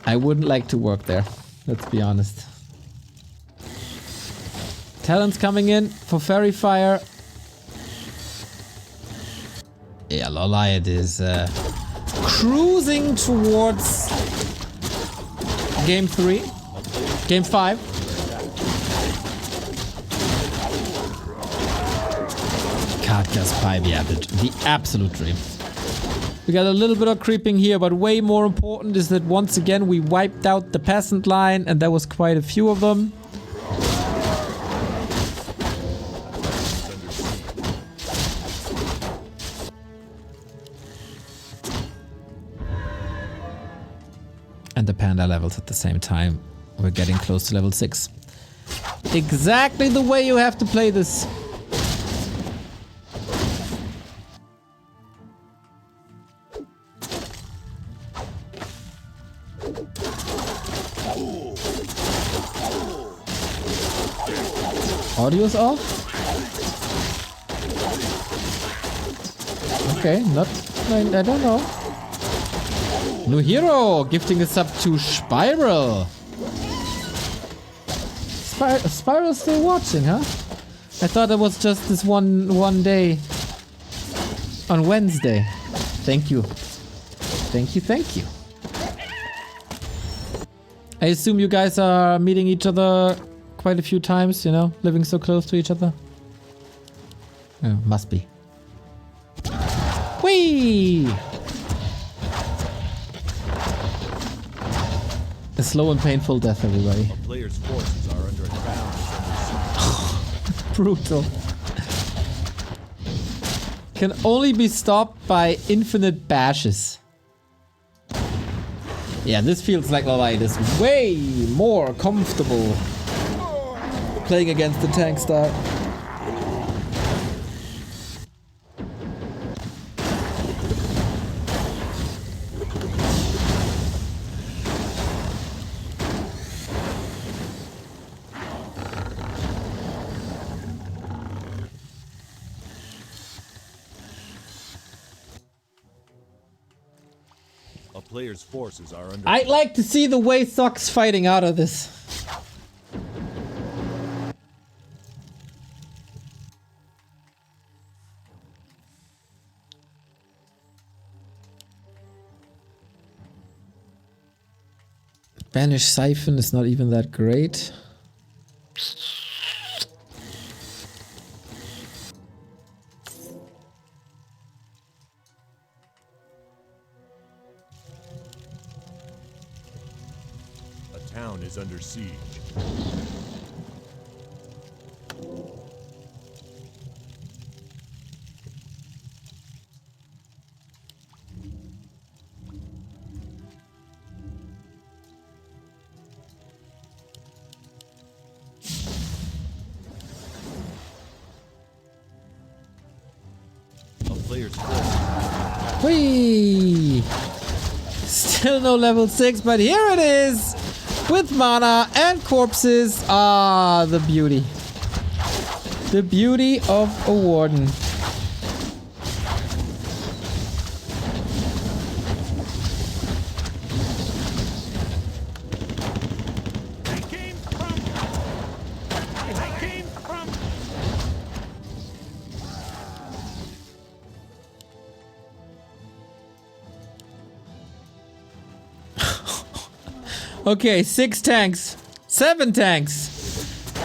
wouldn't like to work there. Let's be honest. Talents coming in for Fairy Fire. Yeah, LawLiet is cruising towards Game 3. Game 5. Cardcast 5, yeah, the absolute dream. We got a little bit of creeping here, but way more important is that once again we wiped out the peasant line, and there was quite a few of them. And the panda levels at the same time. We're getting close to level 6. Exactly the way you have to play this. Audio's off? Okay, not... I don't know. New hero gifting a sub to Spiral. Spiral's still watching, huh? I thought it was just this one day on Wednesday. Thank you. Thank you, thank you. I assume you guys are meeting each other quite a few times, you know, living so close to each other. Yeah, must be. Whee! A slow and painful death, everybody.
A player's forces are under attack.
Brutal. Can only be stopped by infinite bashes. Yeah, this feels like LawLiet is way more comfortable playing against the tank style.
A player's forces are under
I'd like to see the way Sock's fighting out of this. Banish Siphon is not even that great.
A town is under siege. player's corpse.
Whee! Still no level 6, but here it is! With mana and corpses. Ah, the beauty. The beauty of a warden. Okay, 6 tanks. 7 tanks.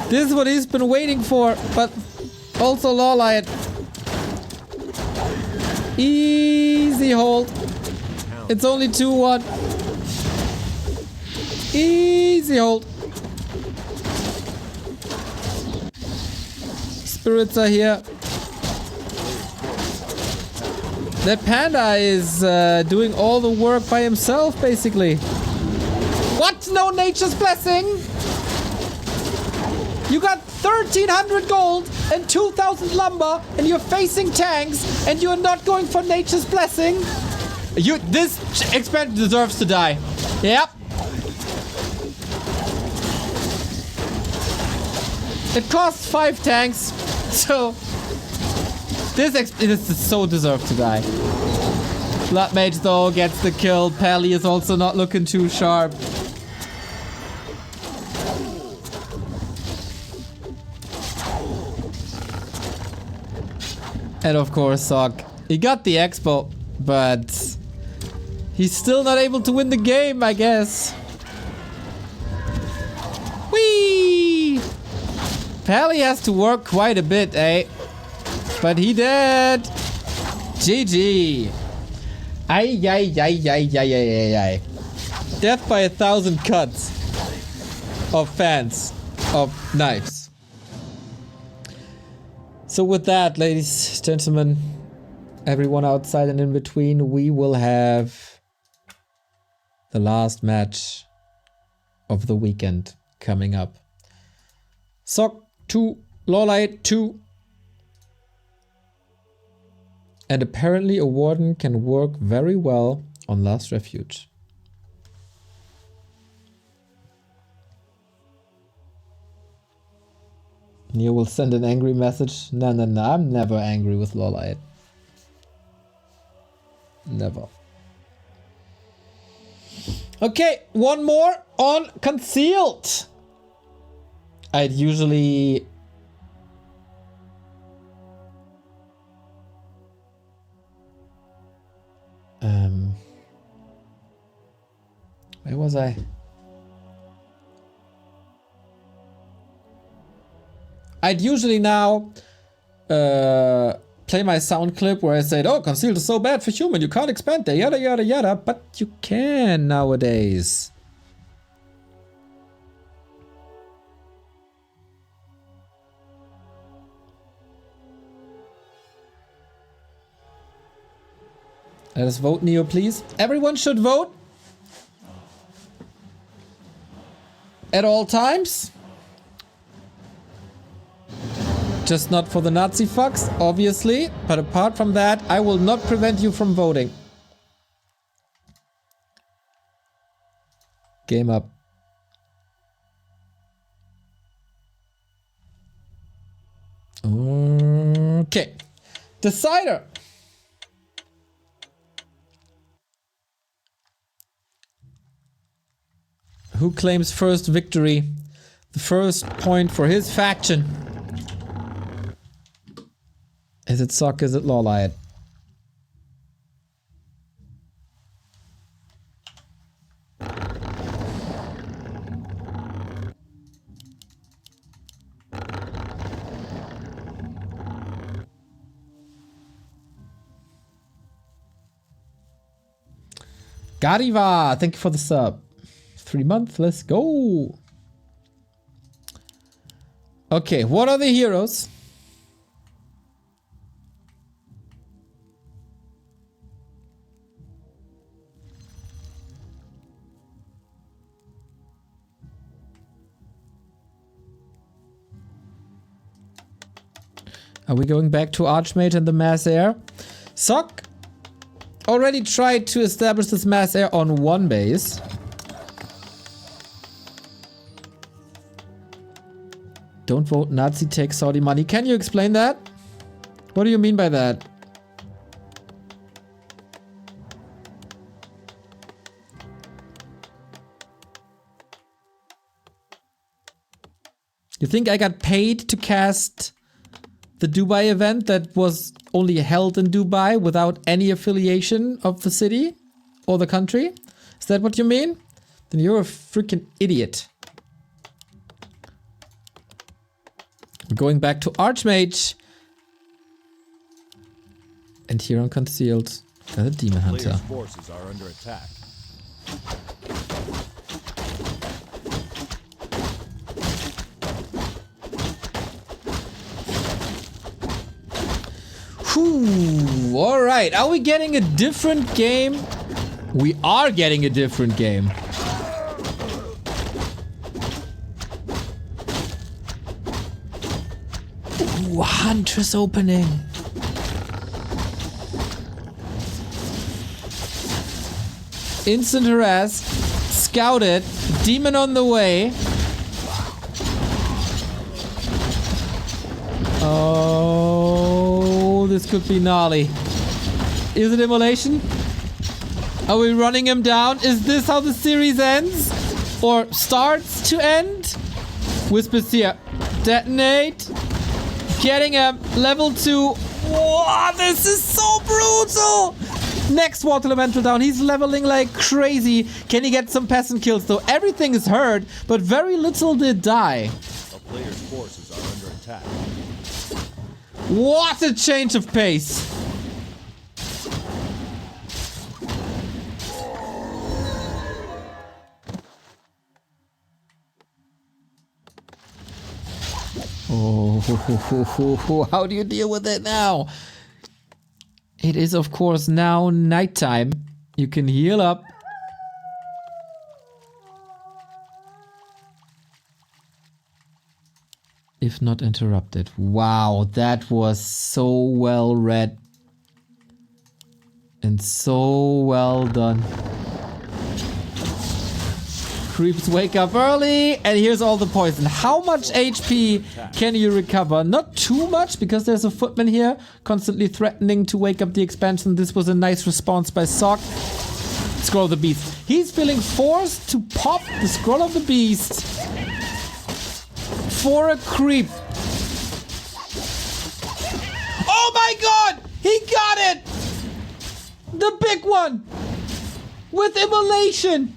This is what he's been waiting for, but also LawLiet. Easy hold. It's only 2-1. Easy hold. Spirits are here. That panda is doing all the work by himself, basically. What? No nature's blessing? You got 1,300 gold and 2,000 lumber and you're facing tanks and you're not going for nature's blessing? This expansion deserves to die. Yep. It costs 5 tanks, so this so deserved to die. Blood Mage though gets the kill. Pally is also not looking too sharp. And of course, Sock. He got the expo, but he's still not able to win the game, I guess. Whee! Pally has to work quite a bit, eh? But he did. GG. Ay, ay, ay, ay, ay, ay, ay. Death by 1,000 cuts of fans of knives. So with that, ladies, gentlemen, everyone outside and in between, we will have the last match of the weekend coming up. Sock 2, LawLiet 2. And apparently a warden can work very well on Last Refuge. You will send an angry message. No, no, no. I'm never angry with LawLiet. Never. Okay, one more on Concealed. I'd usually... where was I? I'd usually now play my sound clip where I said, oh, Concealed is so bad for human, you can't expand there, yada yada yada, but you can nowadays. Let us vote, Neo, please. Everyone should vote. At all times. Just not for the Nazi fucks, obviously. But apart from that, I will not prevent you from voting. Game up. Okay. Decider. Who claims first victory? The first point for his faction. Is it Sock? Is it LawLiet? Gariva, thank you for the sub. 3 months, let's go. Okay, what are the heroes? Are we going back to Archmage and the Mass Air? Sock already tried to establish this mass air on one base. Don't vote Nazi, take Saudi money. Can you explain that? What do you mean by that? You think I got paid to cast the Dubai event that was only held in Dubai without any affiliation of the city or the country? Is that what you mean? Then you're a freaking idiot. Going back to Archmage. And here on Concealed, got a Demon Hunter.
Players' forces are under attack.
Whew, alright, are we getting a different game? We are getting a different game. Ooh, Huntress opening. Instant harass. Scouted. Demon on the way. Oh, this could be gnarly. Is it immolation? Are we running him down? Is this how the series ends? Or starts to end? Whispers here. Detonate. Getting him. Level 2. Whoa, this is so brutal! Next water elemental down. He's leveling like crazy. Can he get some peasant kills though? Everything is hurt, but very little did die.
A player's forces are under attack.
What a change of pace. Oh, how do you deal with it now? It is, of course, now nighttime. You can heal up. If not interrupted. Wow, that was so well read. And so well done. Creeps wake up early, and here's all the poison. How much HP can you recover? Not too much, because there's a footman here constantly threatening to wake up the expansion. This was a nice response by Sock. Scroll of the Beast. He's feeling forced to pop the Scroll of the Beast for a creep. Oh my god! He got it! The big one! With immolation!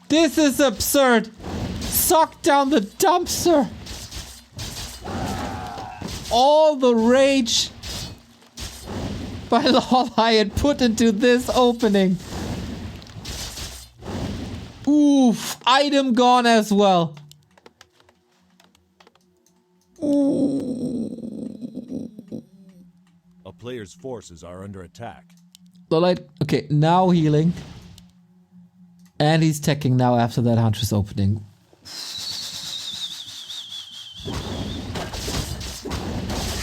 This is absurd. Sock down the dumpster. All the rage by LawLiet put into this opening. Oof, item gone as well. Ooh.
A player's forces are under attack.
LawLiet, okay, now healing. And he's teching now after that Huntress opening.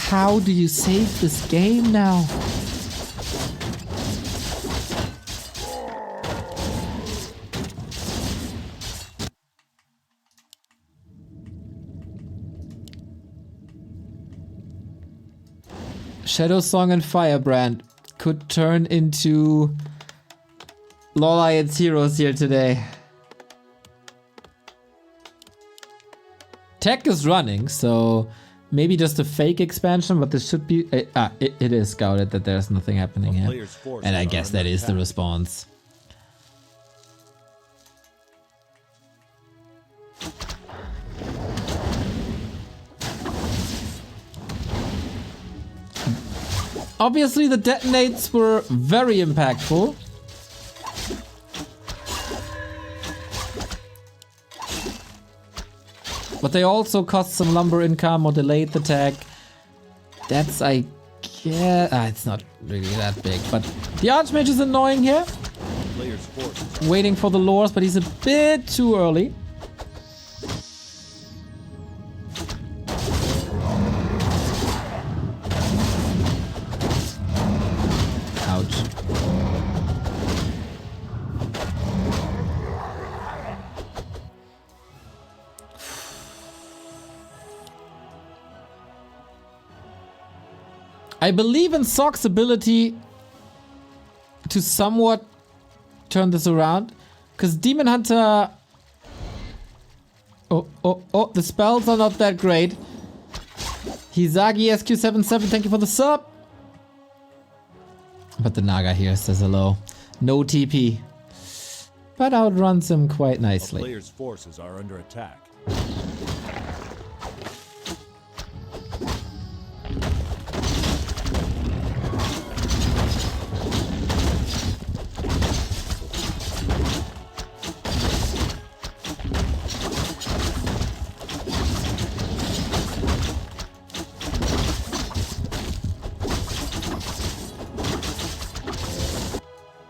How do you save this game now? Shadow Song and Firebrand could turn into LawLiet's heroes here today. Tech is running, so maybe just a fake expansion, but this should be... it is scouted that there's nothing happening here. And I guess that is the response. Obviously, the detonates were very impactful. But they also cost some lumber income or delayed the tag. That's, I guess... it's not really that big, but the Archmage is annoying here. Waiting for the lures, but he's a bit too early. I believe in Sock's ability to somewhat turn this around. Because Demon Hunter... Oh, the spells are not that great. Hizagi SQ77, thank you for the sub. But the Naga here says hello. No TP. But outruns him quite nicely.
A player's forces are under attack.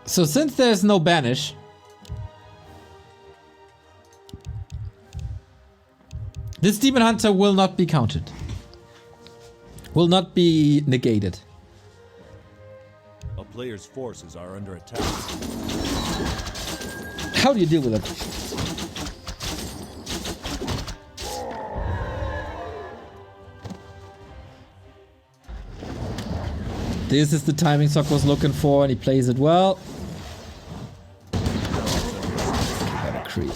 So since there's no banish, this Demon Hunter will not be counted. Will not be negated.
A player's forces are under attack.
How do you deal with it? This is the timing Sock was looking for, and he plays it well. Creep.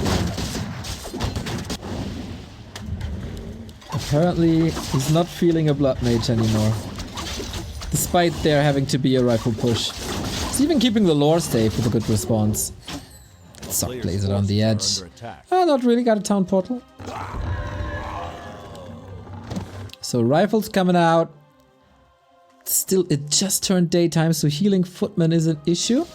Apparently, he's not feeling a Blood Mage anymore. Despite there having to be a rifle push. He's even keeping the lore safe with a good response. Sock plays it on the edge. Oh, not really, got a town portal. So rifles coming out. Still, it just turned daytime, so healing footman is an issue.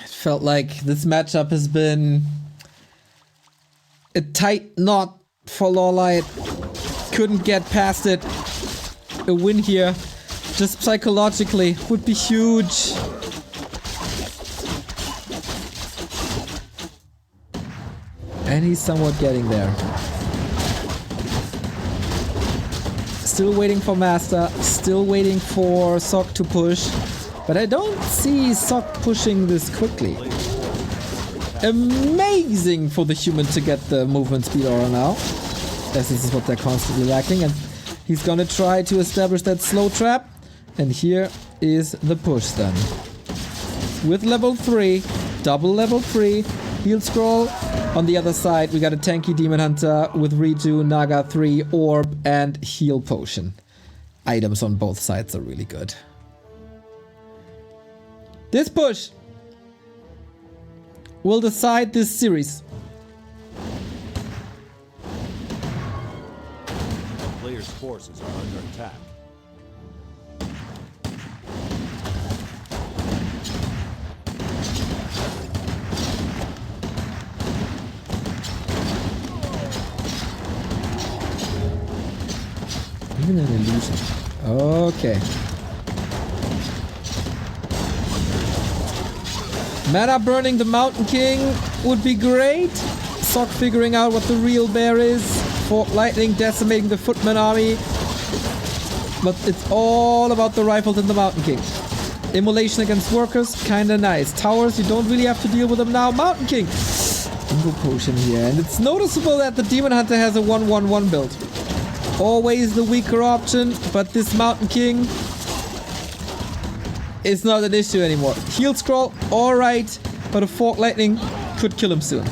Felt like this matchup has been a tight knot for LawLiet. Couldn't get past it. A win here, just psychologically, would be huge. And he's somewhat getting there. Still waiting for Master, still waiting for Sock to push. But I don't see Sock pushing this quickly. Amazing for the human to get the movement speed aura now. As this is what they're constantly lacking. And he's gonna try to establish that slow trap. And here is the push then. With level 3, double level 3, heal scroll. On the other side, we got a tanky Demon Hunter with Reju, Naga 3, Orb, and Heal Potion. Items on both sides are really good. This push will decide this series.
The player's forces are under attack.
Even an illusion. Okay. Mana burning the Mountain King would be great. Sock figuring out what the real bear is. Fork Lightning decimating the Footman army. But it's all about the rifles and the Mountain King. Immolation against workers, kinda nice. Towers, you don't really have to deal with them now. Mountain King! Single potion here. And it's noticeable that the Demon Hunter has a 1-1-1 build. Always the weaker option, but this Mountain King is not an issue anymore. Heal scroll, alright, but a Fork Lightning could kill him soon.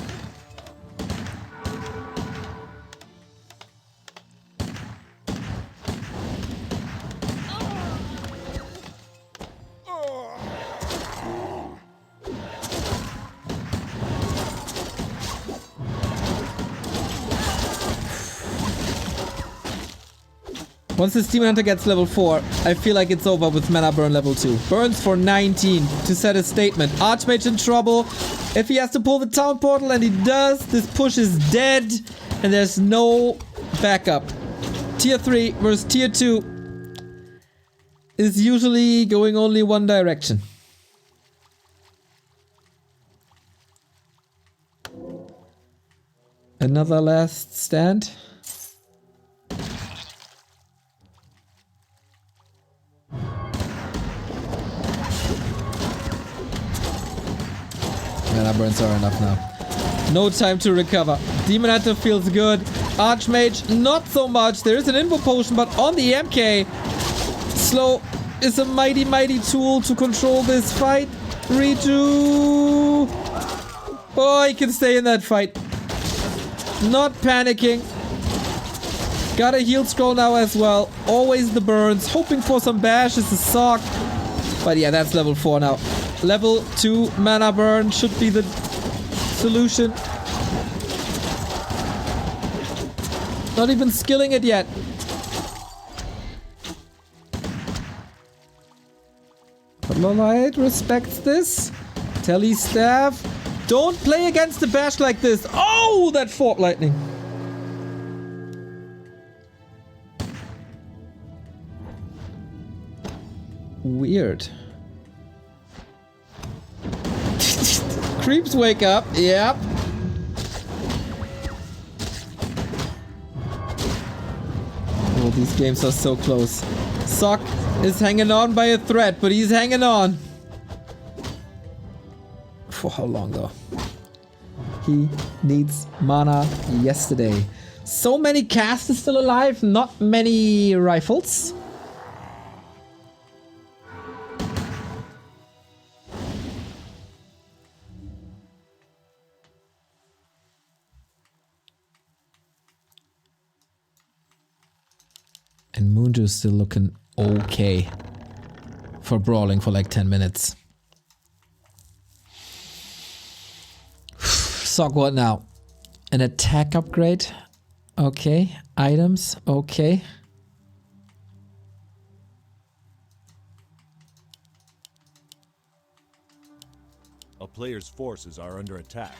Once this Demon Hunter gets level 4, I feel like it's over with Mana Burn level 2. Burns for 19 to set a statement. Archmage in trouble. If he has to pull the town portal, and he does, this push is dead, and there's no backup. Tier 3 versus Tier 2 is usually going only one direction. Another last stand. Mana burns are enough now. No time to recover. Demon Hunter feels good. Archmage, not so much. There is an info potion, but on the MK, slow is a mighty tool to control this fight. Reju. Oh, he can stay in that fight. Not panicking. Got a heal scroll now as well. Always the burns. Hoping for some bash is a sock. But yeah, that's level 4 now. Level 2 mana burn should be the solution. Not even skilling it yet. But LawLiet respects this. Telly staff. Don't play against the bash like this. Oh, that fork lightning. Weird. Creeps wake up. Yep. Oh, these games are so close. Sock is hanging on by a thread, but he's hanging on. For how long though? He needs mana yesterday. So many casters still alive, not many rifles. And Moonju's still looking okay for brawling for like 10 minutes. Sock, what now? An attack upgrade? Okay. Items? Okay.
A player's forces are under attack.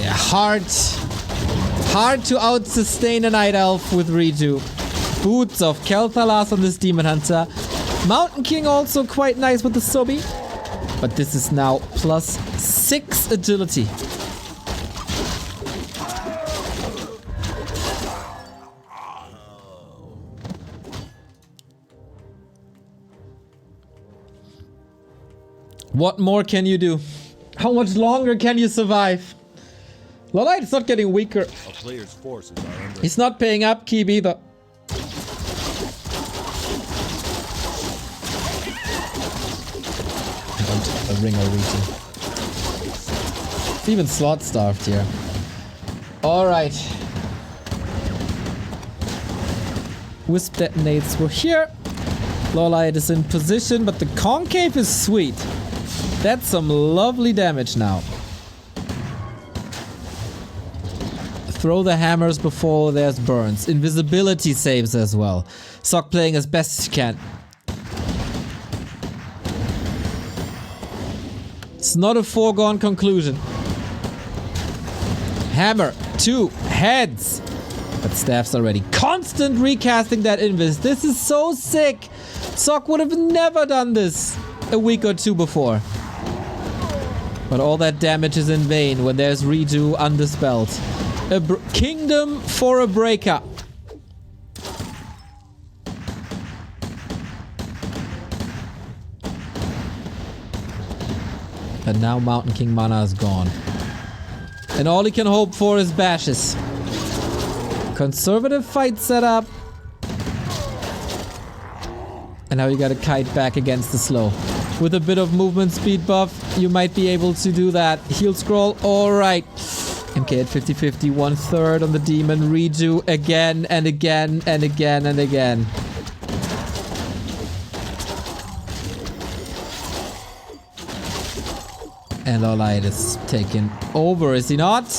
Yeah, hard to out-sustain a Night Elf with Reju. Boots of Kel'Thalas on this Demon Hunter. Mountain King also quite nice with the Sobi. But this is now plus 6 agility. What more can you do? How much longer can you survive? LawLiet is not getting weaker.
A player's forces are under
He's not paying upkeep either. I want a ring or region. It's even slot starved here. Alright. Wisp detonates were here. LawLiet is in position, but the concave is sweet. That's some lovely damage now. Throw the hammers before there's burns. Invisibility saves as well. Sock playing as best as he can. It's not a foregone conclusion. Hammer, 2 heads. But staff's already. Constant recasting that invis. This is so sick. Sock would have never done this a week or 2 before. But all that damage is in vain when there's Reju undispelled. A kingdom for a breaker. But now Mountain King mana is gone. And all he can hope for is bashes. Conservative fight setup. And now you gotta kite back against the slow. With a bit of movement speed buff, you might be able to do that. Heal scroll, alright. MK at 50-50, 1/3 on the demon. Reju again and again and again and again. And LawLiet is taken over, is he not?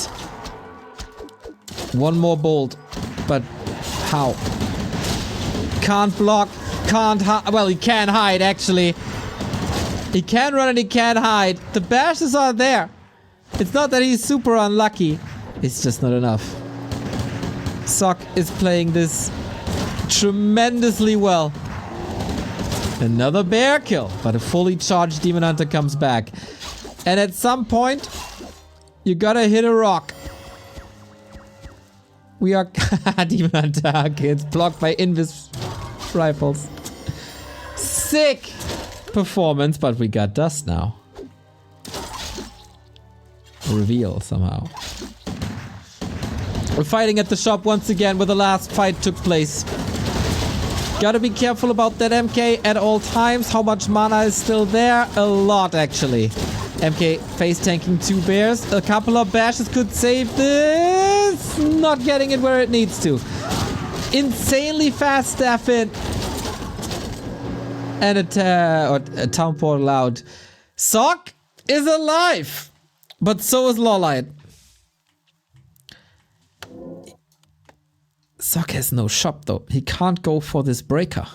One more bolt. But How? Can't block, can't hide. Well, he can hide, actually. He can run and he can hide. The bashes are there. It's not that he's super unlucky. It's just not enough. Sock is playing this tremendously well. Another bear kill, but a fully charged Demon Hunter comes back. And at some point, you gotta hit a rock. We are Demon Hunter gets blocked by Invis rifles. Sick performance, but we got dust now. Reveal somehow. We're fighting at the shop once again where the last fight took place. Gotta be careful about that MK at all times. How much mana is still there? A lot, actually. MK face tanking 2 bears. A couple of bashes could save this. Not getting it where it needs to. Insanely fast staff in. And a town portal out. Sock is alive. But so is LawLiet. Sock has no shop though. He can't go for this breaker.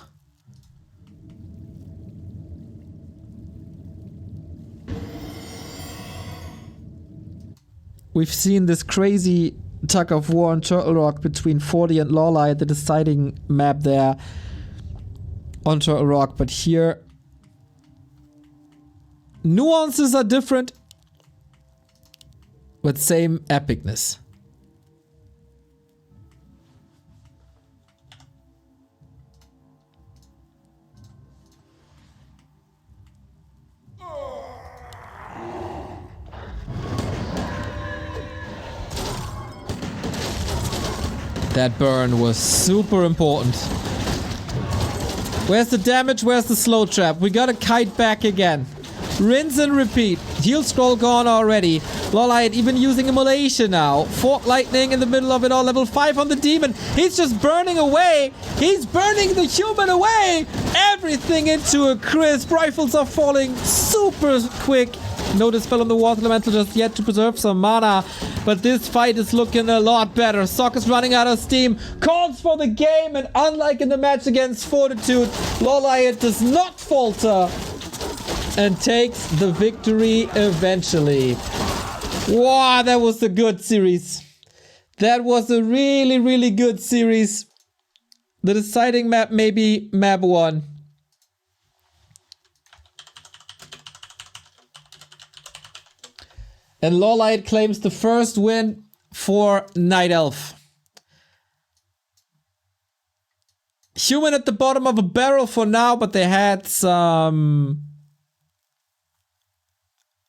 We've seen this crazy tug of war on Turtle Rock between 40 and LawLiet, the deciding map there on Turtle Rock, but here nuances are different, but same epicness. That burn was super important. Where's the damage? Where's the slow trap? We gotta kite back again. Rinse and repeat. Heal scroll gone already. LawLiet even using immolation now. Fork lightning in the middle of it all. Level 5 on the demon. He's just burning away. He's burning the human away. Everything into a crisp. Rifles are falling super quick. No dispel on the water elemental just yet to preserve some mana. But this fight is looking a lot better. Sock is running out of steam. Calls for the game. And unlike in the match against Fortitude, LawLiet does not falter. And takes the victory eventually. Wow, that was a good series. That was a really, really good series. The deciding map may be map 1. And LawLiet claims the first win for Night Elf. Human at the bottom of a barrel for now, but they had some